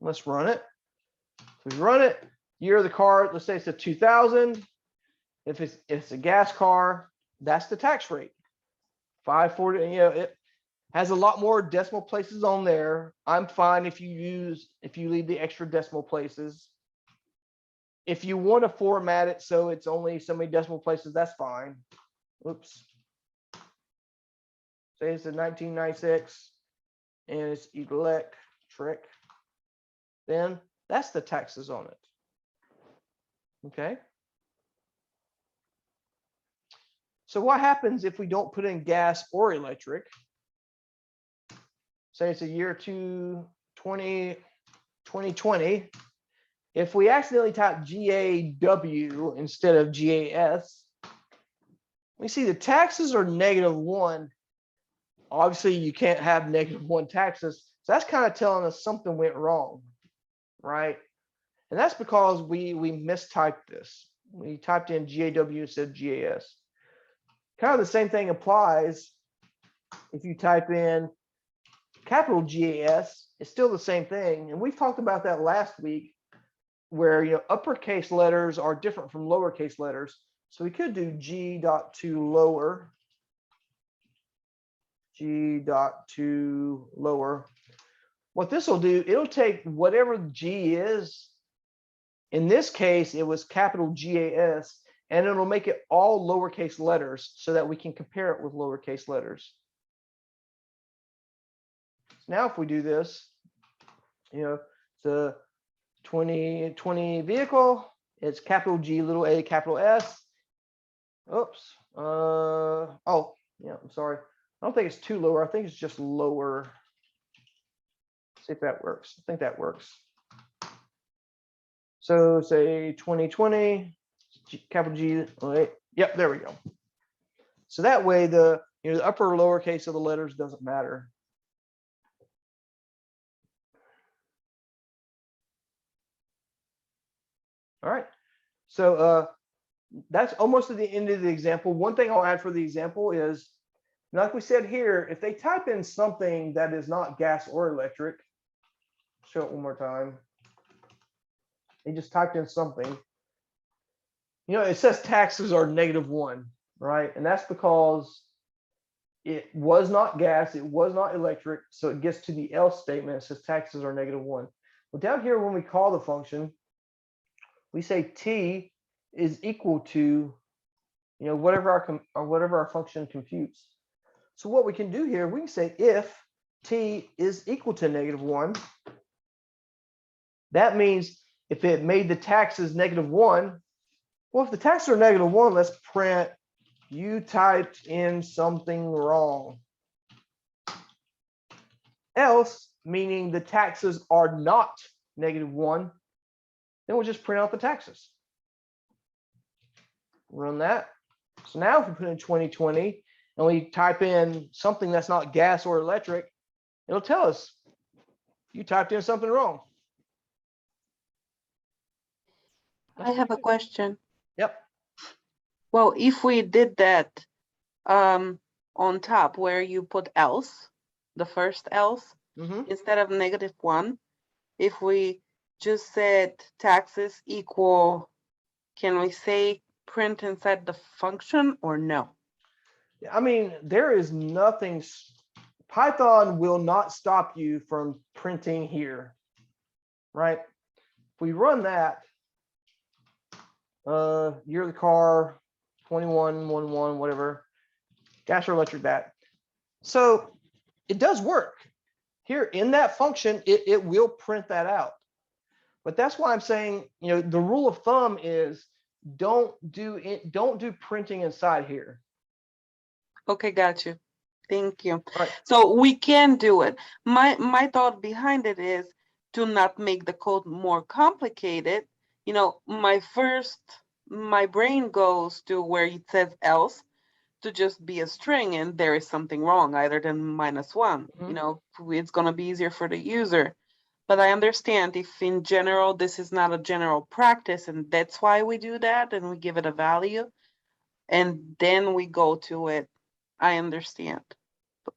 Let's run it. We run it. Year of the car, let's say it's a 2000. If it's a gas car, that's the tax rate. 540. It has a lot more decimal places on there. I'm fine if you leave the extra decimal places. If you want to format it so it's only so many decimal places, that's fine. Oops. Say it's a 1996 and it's electric, then that's the taxes on it. Okay. So what happens if we don't put in gas or electric? Say it's a year 2020. If we accidentally type GAW instead of GAS, we see the taxes are -1. Obviously, you can't have -1 taxes. So that's kind of telling us something went wrong, right? And that's because we mistyped this. We typed in GAW instead of GAS. Kind of the same thing applies if you type in capital GAS is still the same thing. And we've talked about that last week, where, you know, uppercase letters are different from lowercase letters. So we could do G dot to lower, G dot to lower. What this will do, it'll take whatever G is. In this case, it was capital GAS, and it'll make it all lowercase letters so that we can compare it with lowercase letters. Now, if we do this, you know, the 2020 vehicle, it's capital G, little a, capital S. Oops. Oh, yeah, I'm sorry. I don't think it's too lower. I think it's just lower. See if that works. I think that works. So say 2020, capital G, wait, yep, there we go. So that way the, you know, the upper or lowercase of the letters doesn't matter. All right. So that's almost at the end of the example. One thing I'll add for the example is, like we said here, if they type in something that is not gas or electric, show it one more time. They just typed in something. You know, it says taxes are -1, right? And that's because it was not gas, it was not electric. So it gets to the else statement. It says taxes are -1. Well, down here, when we call the function, we say t is equal to, you know, whatever our function computes. So what we can do here, we can say if t is equal to -1, that means if it made the taxes -1, well, if the taxes are -1, let's print you typed in something wrong. Else, meaning the taxes are not -1, then we'll just print out the taxes. Run that. So now if we put in 2020 and we type in something that's not gas or electric, it'll tell us you typed in something wrong. I have a question. Yep. Well, if we did that on top where you put else, the first else, instead of -1, if we just said taxes equal, can we say print inside the function or no? I mean, there is nothing, Python will not stop you from printing here, right? If we run that, year of the car, 2111, whatever, gas or electric that. So it does work. Here in that function, it will print that out. But that's why I'm saying, you know, the rule of thumb is don't do printing inside here. Okay, got you. Thank you. Right. So we can do it. My thought behind it is to not make the code more complicated. You know, my brain goes to where it says else to just be a string and there is something wrong other than -1. You know, it's going to be easier for the user. But I understand if in general, this is not a general practice and that's why we do that and we give it a value and then we go to it. I understand.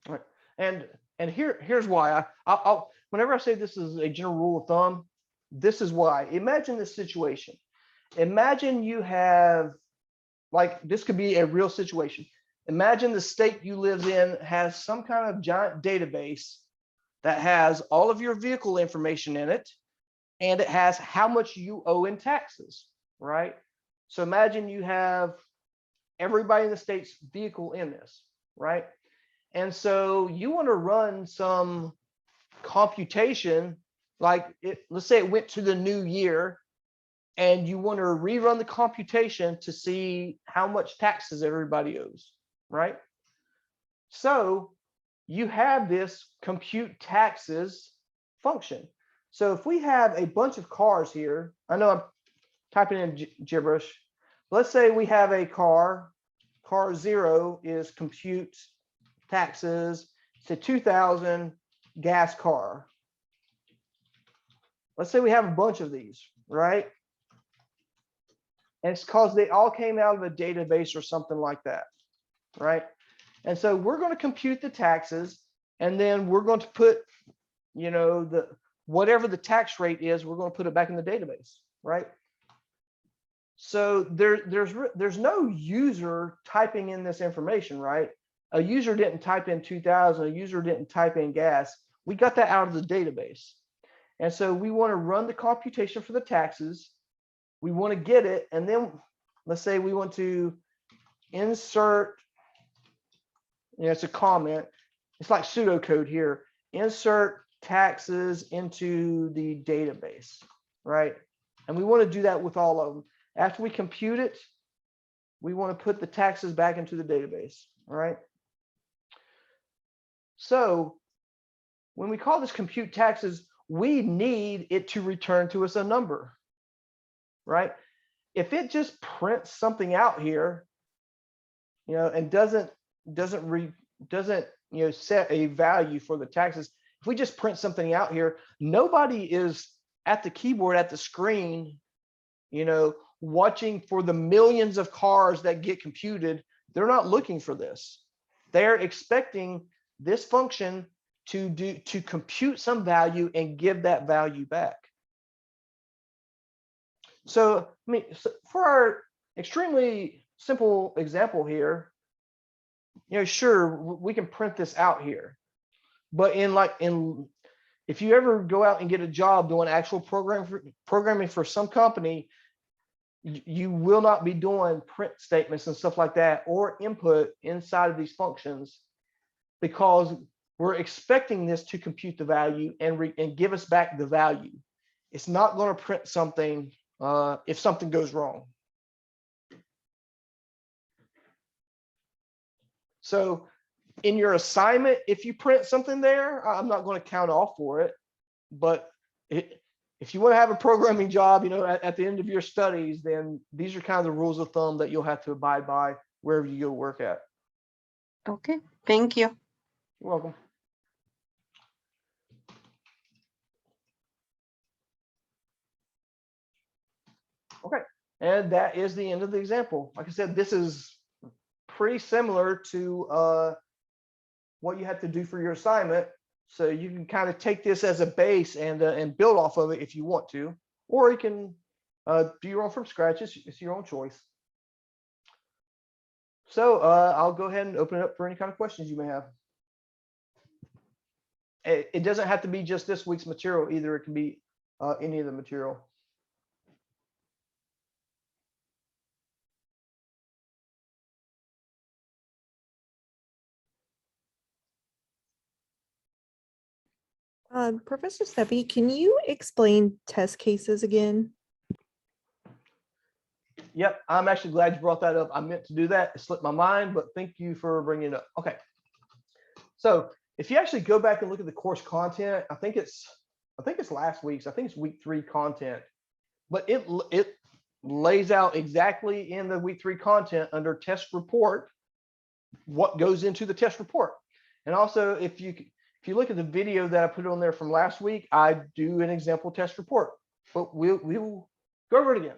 Right. And here's why I'll whenever I say this is a general rule of thumb, this is why. Imagine this situation. Imagine you have, like, this could be a real situation. Imagine the state you live in has some kind of giant database that has all of your vehicle information in it, and it has how much you owe in taxes, right? So imagine you have everybody in the state's vehicle in this, right? And so you want to run some computation, like let's say it went to the new year, and you want to rerun the computation to see how much taxes everybody owes, right? So you have this compute taxes function. So if we have a bunch of cars here, I know I'm typing in gibberish. Let's say we have a car 0 is compute taxes. It's a 2000 gas car. Let's say we have a bunch of these, right? And it's because they all came out of a database or something like that, right? And so we're going to compute the taxes. And then we're going to put, you know, whatever the tax rate is, we're going to put it back in the database, right? So there's no user typing in this information, right? A user didn't type in 2000, a user didn't type in gas. We got that out of the database. And so we want to run the computation for the taxes. We want to get it. And then let's say we want to insert, you know, it's a comment. It's like pseudocode here. Insert taxes into the database, right? And we want to do that with all of them. After we compute it, we want to put the taxes back into the database, all right? So when we call this compute taxes, we need it to return to us a number, right? If it just prints something out here, you know, and doesn't you know, set a value for the taxes, if we just print something out here, nobody is at the keyboard at the screen, you know, watching for the millions of cars that get computed. They're not looking for this. They're expecting this function to compute some value and give that value back. So, I mean, for our extremely simple example here, you know, sure, we can print this out here, but if you ever go out and get a job doing actual programming for some company, you will not be doing print statements and stuff like that or input inside of these functions, because we're expecting this to compute the value and give us back the value. It's not going to print something if something goes wrong. So in your assignment, if you print something there, I'm not going to count off for it. But if you want to have a programming job, you know, at the end of your studies, then these are kind of the rules of thumb that you'll have to abide by wherever you go work at. Okay, thank you. You're welcome. Okay, and that is the end of the example. Like I said, this is pretty similar to what you have to do for your assignment. So you can kind of take this as a base and build off of it if you want to, or you can do your own from scratch. It's your own choice. So I'll go ahead and open it up for any kind of questions you may have. It doesn't have to be just this week's material either. It can be any of the material. Professor Steffi, can you explain test cases again? Yep, I'm actually glad you brought that up. I meant to do that. It slipped my mind, but thank you for bringing it up. Okay, so if you actually go back and look at the course content, I think it's last week's. I think it's week 3 content, but it lays out exactly in the week 3 content under test report what goes into the test report. And also, if you look at the video that I put on there from last week, I do an example test report, but we'll go over it again.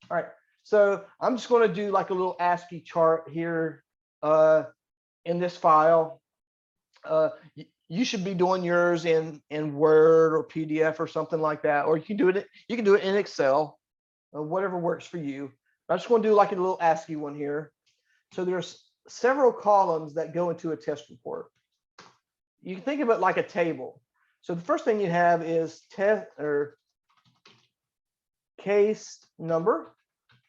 All right. So I'm just going to do like a little ASCII chart here in this file. You should be doing yours in Word or PDF or something like that, or you can do it in Excel, whatever works for you. I just want to do like a little ASCII one here. So there's several columns that go into a test report. You can think of it like a table. So the first thing you have is test or case number.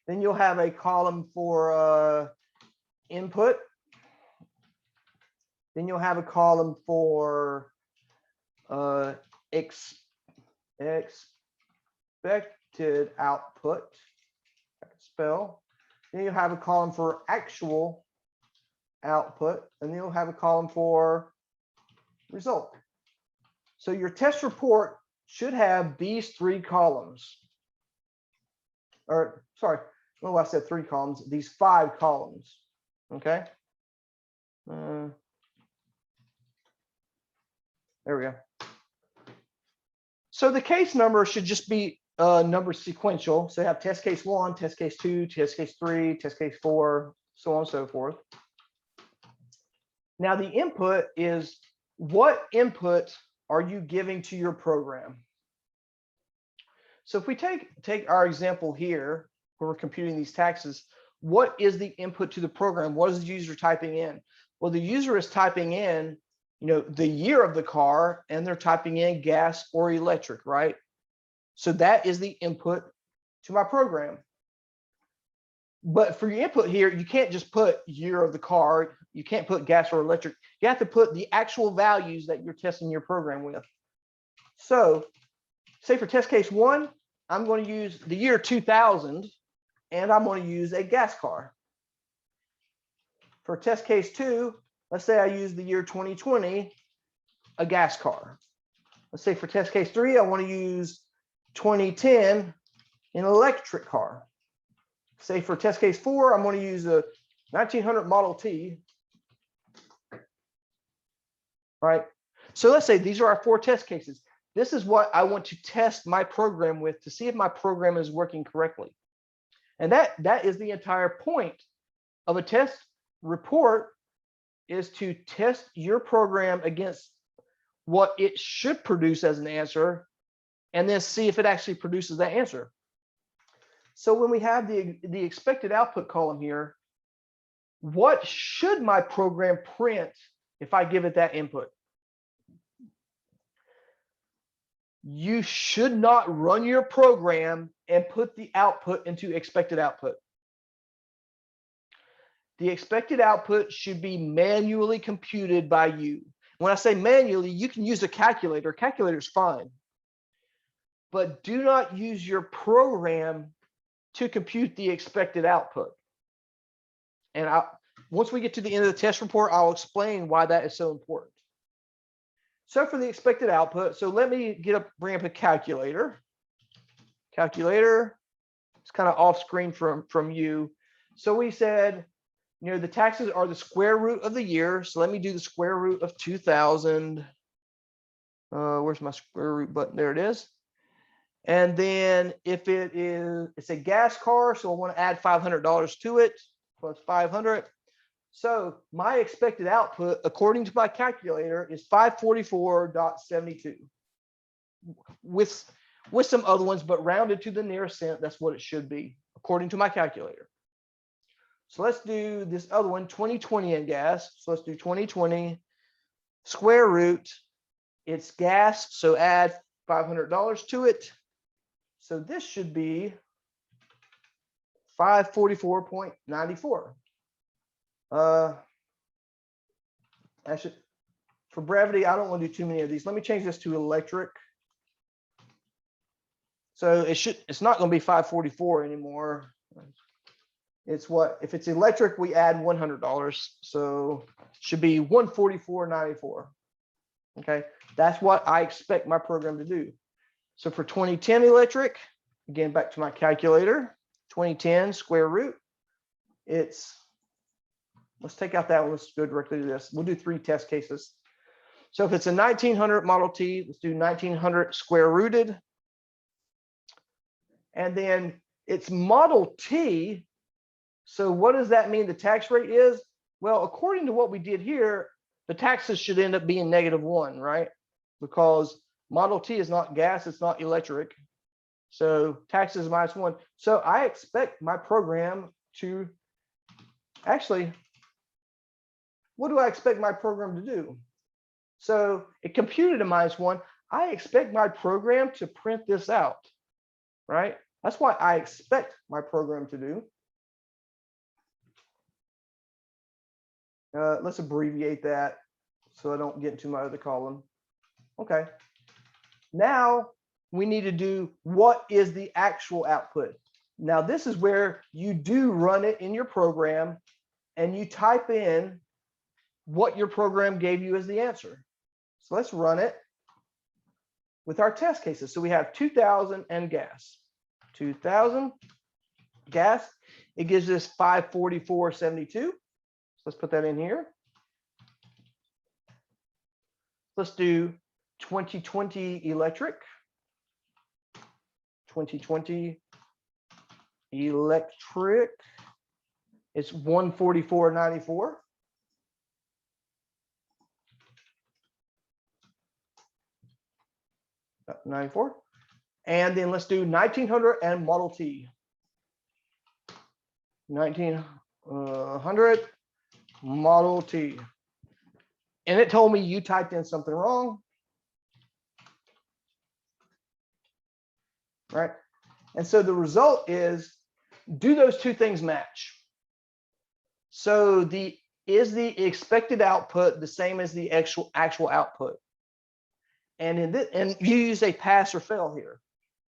Then you'll have a column for input. Then you'll have a column for expected output. I can spell. Then you'll have a column for actual output, and then you'll have a column for result. So your test report should have these 3 columns. Or sorry, well, I said 3 columns, these 5 columns. Okay. There we go. So the case number should just be number sequential. So you have test case 1, test case 2, test case 3, test case 4, so on and so forth. Now the input is what input are you giving to your program? So if we take our example here, where we're computing these taxes, what is the input to the program? What is the user typing in? Well, the user is typing in, the year of the car, and they're typing in gas or electric, right? So that is the input to my program. But for your input here, you can't just put year of the car. You can't put gas or electric. You have to put the actual values that you're testing your program with. So say for test case 1, I'm going to use the year 2000, and I'm going to use a gas car. For test case 2, let's say I use the year 2020, a gas car. Let's say for test case 3, I want to use 2010, an electric car. Say for test case 4, I'm going to use a 1900 Model T. Right? So let's say these are our 4 test cases. This is what I want to test my program with to see if my program is working correctly. And that is the entire point of a test report, is to test your program against what it should produce as an answer, and then see if it actually produces that answer. So when we have the expected output column here, what should my program print if I give it that input? You should not run your program and put the output into expected output. The expected output should be manually computed by you. When I say manually, you can use a calculator. Calculator is fine. But do not use your program to compute the expected output. And once we get to the end of the test report, I'll explain why that is so important. So for the expected output, so let me bring up a calculator. Calculator, it's kind of off screen from you. So we said, the taxes are the square root of the year. So let me do the square root of 2000. Where's my square root button? There it is. And then if it's a gas car, so I want to add $500 to it, plus 500. So my expected output, according to my calculator, is 544.72. With some other ones, but rounded to the nearest cent, that's what it should be, according to my calculator. So let's do this other one, 2020 in gas. So let's do 2020 square root. It's gas, so add $500 to it. So this should be 544.94. Actually, for brevity, I don't want to do too many of these. Let me change this to electric. So it's not going to be 544 anymore. It's what, if it's electric, we add $100. So it should be 144.94. Okay, that's what I expect my program to do. So for 2010 electric, again, back to my calculator, 2010 square root, let's take out that one. Let's go directly to this. We'll do 3 test cases. So if it's a 1900 Model T, let's do 1900 square rooted. And then it's Model T. So what does that mean the tax rate is? Well, according to what we did here, the taxes should end up being -1, right? Because Model T is not gas, it's not electric. So taxes -1. So I expect my program to actually, what do I expect my program to do? So it computed a -1. I expect my program to print this out, right? That's what I expect my program to do. Let's abbreviate that so I don't get into my other column. Okay. Now we need to do what is the actual output. Now this is where you do run it in your program and you type in what your program gave you as the answer. So let's run it with our test cases. So we have 2000 and gas. 2000 gas, it gives us 544.72. Let's put that in here. Let's do 2020 electric. 2020 electric. It's 144.94. 94. And then let's do 1900 and Model T. 1900 Model T. And it told me you typed in something wrong. Right? And so the result is, do those two things match? So is the expected output the same as the actual output? And and you use a pass or fail here.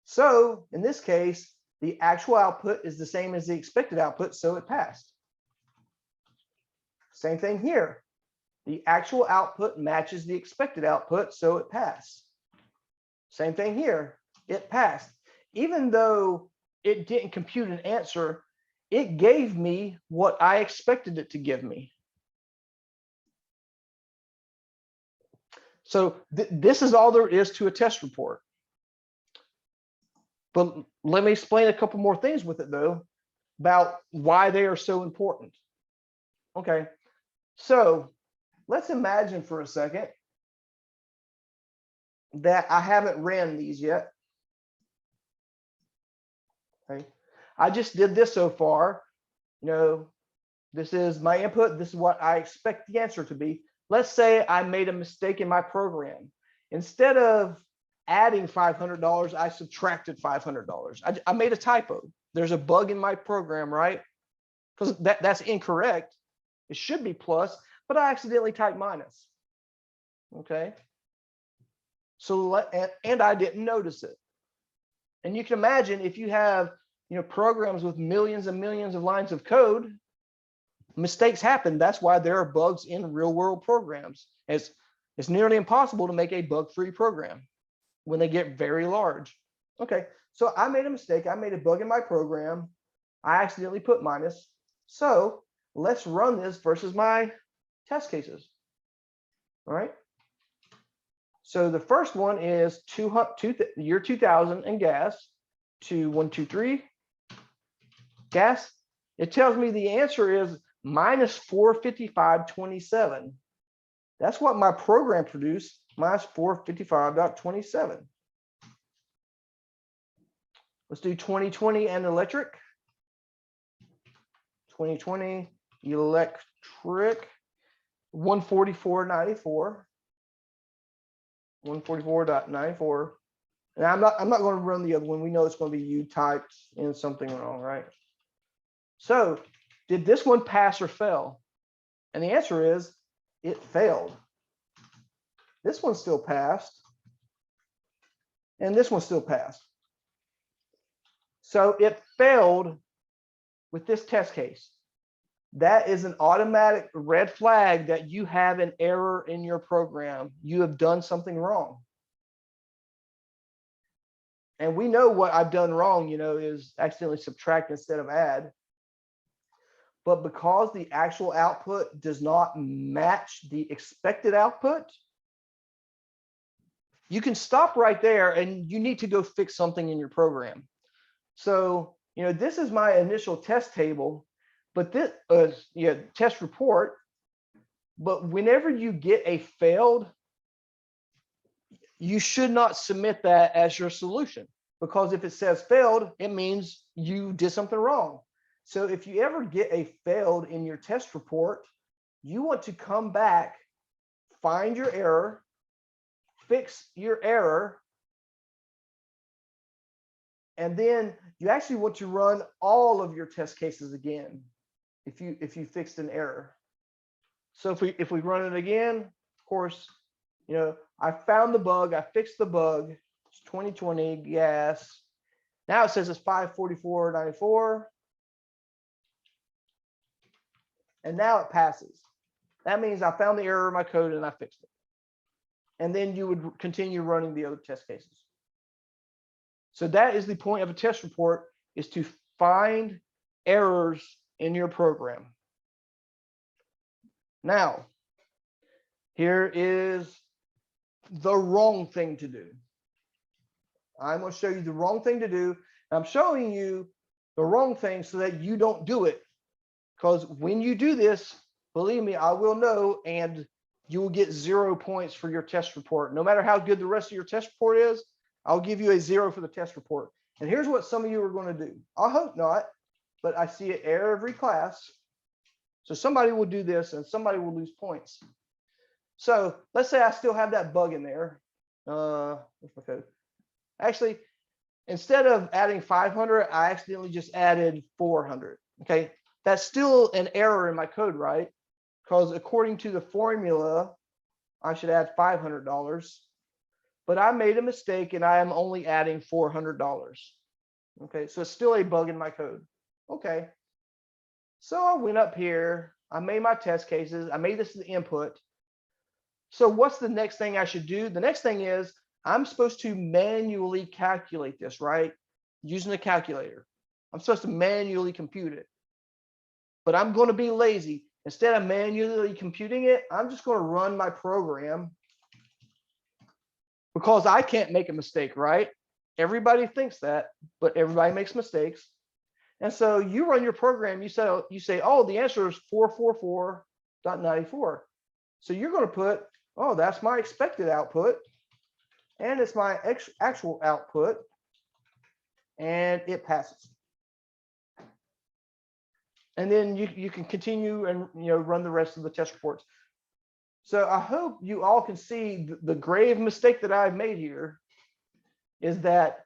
So in this case, the actual output is the same as the expected output, so it passed. Same thing here. The actual output matches the expected output, so it passed. Same thing here. It passed. Even though it didn't compute an answer, it gave me what I expected it to give me. So this is all there is to a test report. But let me explain a couple more things with it, though, about why they are so important. Okay, so let's imagine for a second that I haven't ran these yet. Okay, I just did this so far. You know, this is my input. This is what I expect the answer to be. Let's say I made a mistake in my program. Instead of adding $500, I subtracted $500. I made a typo. There's a bug in my program, right? Because that's incorrect. It should be plus, but I accidentally typed minus. Okay. So and I didn't notice it. And you can imagine if you have, you know, programs with millions and millions of lines of code, mistakes happen. That's why there are bugs in real world programs. It's nearly impossible to make a bug-free program when they get very large. Okay, so I made a mistake. I made a bug in my program. I accidentally put minus. So let's run this versus my test cases. All right. So the first one is year 2000 and gas, 2123 gas. It tells me the answer is minus 455.27. That's what my program produced, minus 455.27. Let's do 2020 and electric. 2020 electric, 144.94. 144.94. And I'm not going to run the other one. We know it's going to be you typed in something wrong, right? So did this one pass or fail? And the answer is it failed. This one still passed. And this one still passed. So it failed with this test case. That is an automatic red flag that you have an error in your program. You have done something wrong. And we know what I've done wrong, you know, is accidentally subtract instead of add. But because the actual output does not match the expected output, you can stop right there and you need to go fix something in your program. So, you know, this is my initial test table, but this test report. But whenever you get a failed, you should not submit that as your solution, because if it says failed, it means you did something wrong. So if you ever get a failed in your test report, you want to come back, find your error, fix your error, and then you actually want to run all of your test cases again if you fixed an error. So if we run it again, of course, you know, I found the bug, I fixed the bug. It's 2020 gas. Now it says it's 544.94. And now it passes. That means I found the error in my code and I fixed it. And then you would continue running the other test cases. So that is the point of a test report, is to find errors in your program. Now, here is the wrong thing to do. I'm going to show you the wrong thing to do. I'm showing you the wrong thing so that you don't do it. Because when you do this, believe me, I will know, and you will get 0 points for your test report. No matter how good the rest of your test report is, I'll give you a 0 for the test report. And here's what some of you are going to do. I hope not, but I see it error every class. So somebody will do this and somebody will lose points. So let's say I still have that bug in there. What's my code? Actually, instead of adding 500, I accidentally just added 400. Okay, that's still an error in my code, right? Because according to the formula, I should add $500. But I made a mistake and I am only adding $400. Okay, so it's still a bug in my code. Okay, so I went up here, I made my test cases, I made this the input. So what's the next thing I should do? The next thing is I'm supposed to manually calculate this, right? Using a calculator. I'm supposed to manually compute it. But I'm going to be lazy. Instead of manually computing it, I'm just going to run my program because I can't make a mistake, right? Everybody thinks that, but everybody makes mistakes. And so you run your program, you say, oh, the answer is 444.94. So you're going to put, oh, that's my expected output. And it's my actual output. And it passes. And then you can continue and run the rest of the test reports. So I hope you all can see the grave mistake that I've made here is that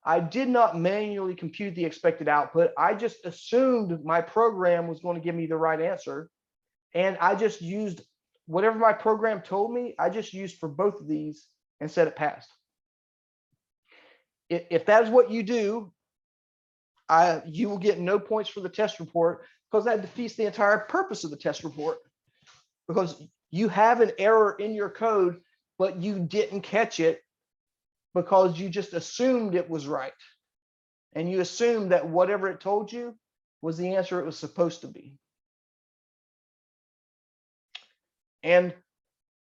I did not manually compute the expected output. I just assumed my program was going to give me the right answer. And I just used whatever my program told me, I just used for both of these and said it passed. If that is what you do, you will get no points for the test report because that defeats the entire purpose of the test report. Because you have an error in your code, but you didn't catch it because you just assumed it was right. And you assumed that whatever it told you was the answer it was supposed to be. And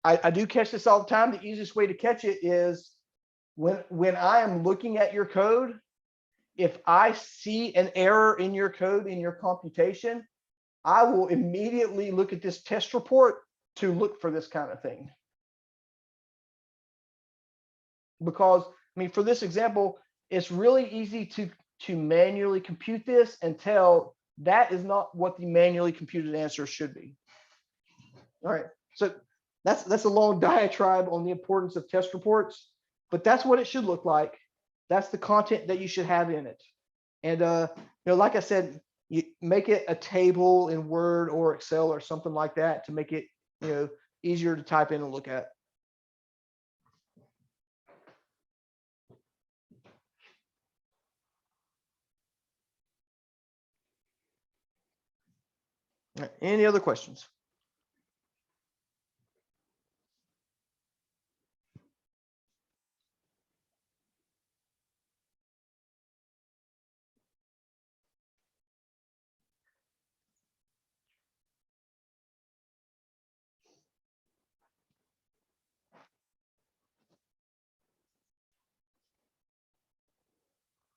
I do catch this all the time. The easiest way to catch it is when I am looking at your code, if I see an error in your code, in your computation, I will immediately look at this test report to look for this kind of thing. Because, I mean, for this example, it's really easy to manually compute this and tell that is not what the manually computed answer should be. All right, so that's a long diatribe on the importance of test reports, but that's what it should look like. That's the content that you should have in it. And like I said, you make it a table in Word or Excel or something like that to make it easier to type in and look at. All right, any other questions?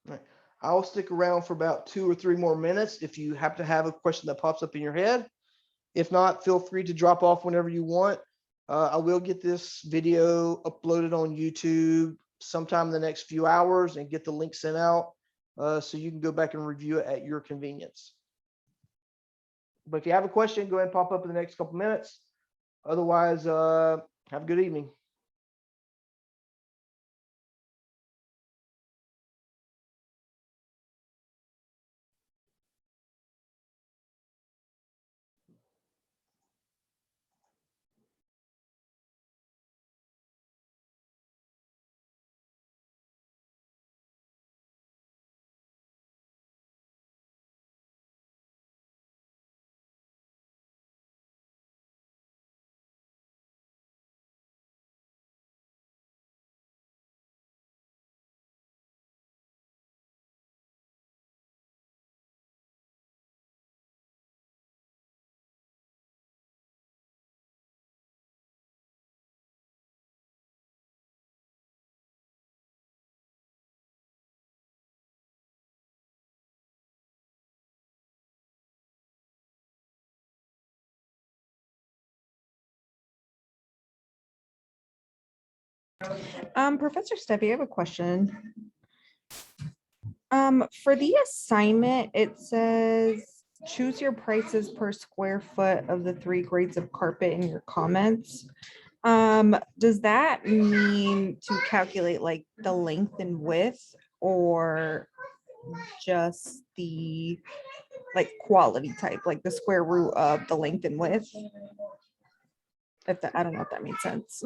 All right. I'll stick around for about 2 or 3 more minutes if you happen to have a question that pops up in your head. If not, feel free to drop off whenever you want. I will get this video uploaded on YouTube sometime in the next few hours and get the link sent out so you can go back and review it at your convenience. But if you have a question, go ahead and pop up in the next couple minutes. Otherwise, have a good evening. Professor Steffi, I have a question. For the assignment, it says choose your prices per square foot of the 3 grades of carpet in your comments. Does that mean to calculate like the length and width or just the like quality type, like the square root of the length and width? If that, I don't know if that made sense.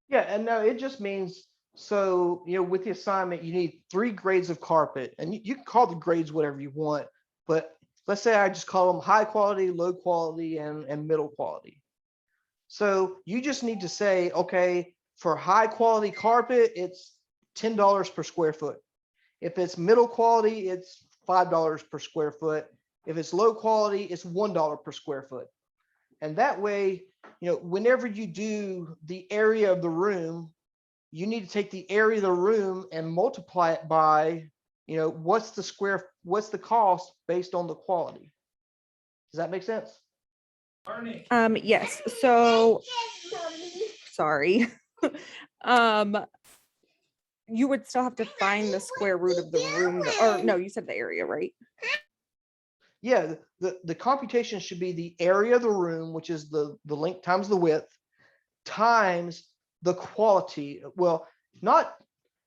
Yeah, and no, it just means, so, with the assignment, you need 3 grades of carpet, and you can call the grades whatever you want, but let's say I just call them high quality, low quality, and middle quality. So you just need to say, okay, for high quality carpet, it's $10 per square foot. If it's middle quality, it's $5 per square foot. If it's low quality, it's $1 per square foot. And that way, whenever you do the area of the room, you need to take the area of the room and multiply it by, what's the cost based on the quality. Does that make sense? Yes, so sorry. You would still have to find the square root of the room, or no, you said the area, right? Yeah, the computation should be the area of the room, which is the length times the width, times the quality. Well,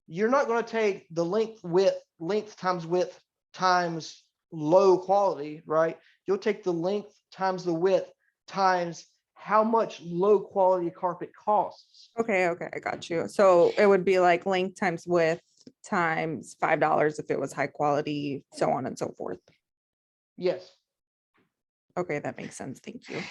you're not going to take the length times width times low quality, right? You'll take the length times the width times how much low quality carpet costs. Okay, I got you. So it would be like length times width times $5 if it was high quality, so on and so forth. Yes. Okay, that makes sense. Thank you.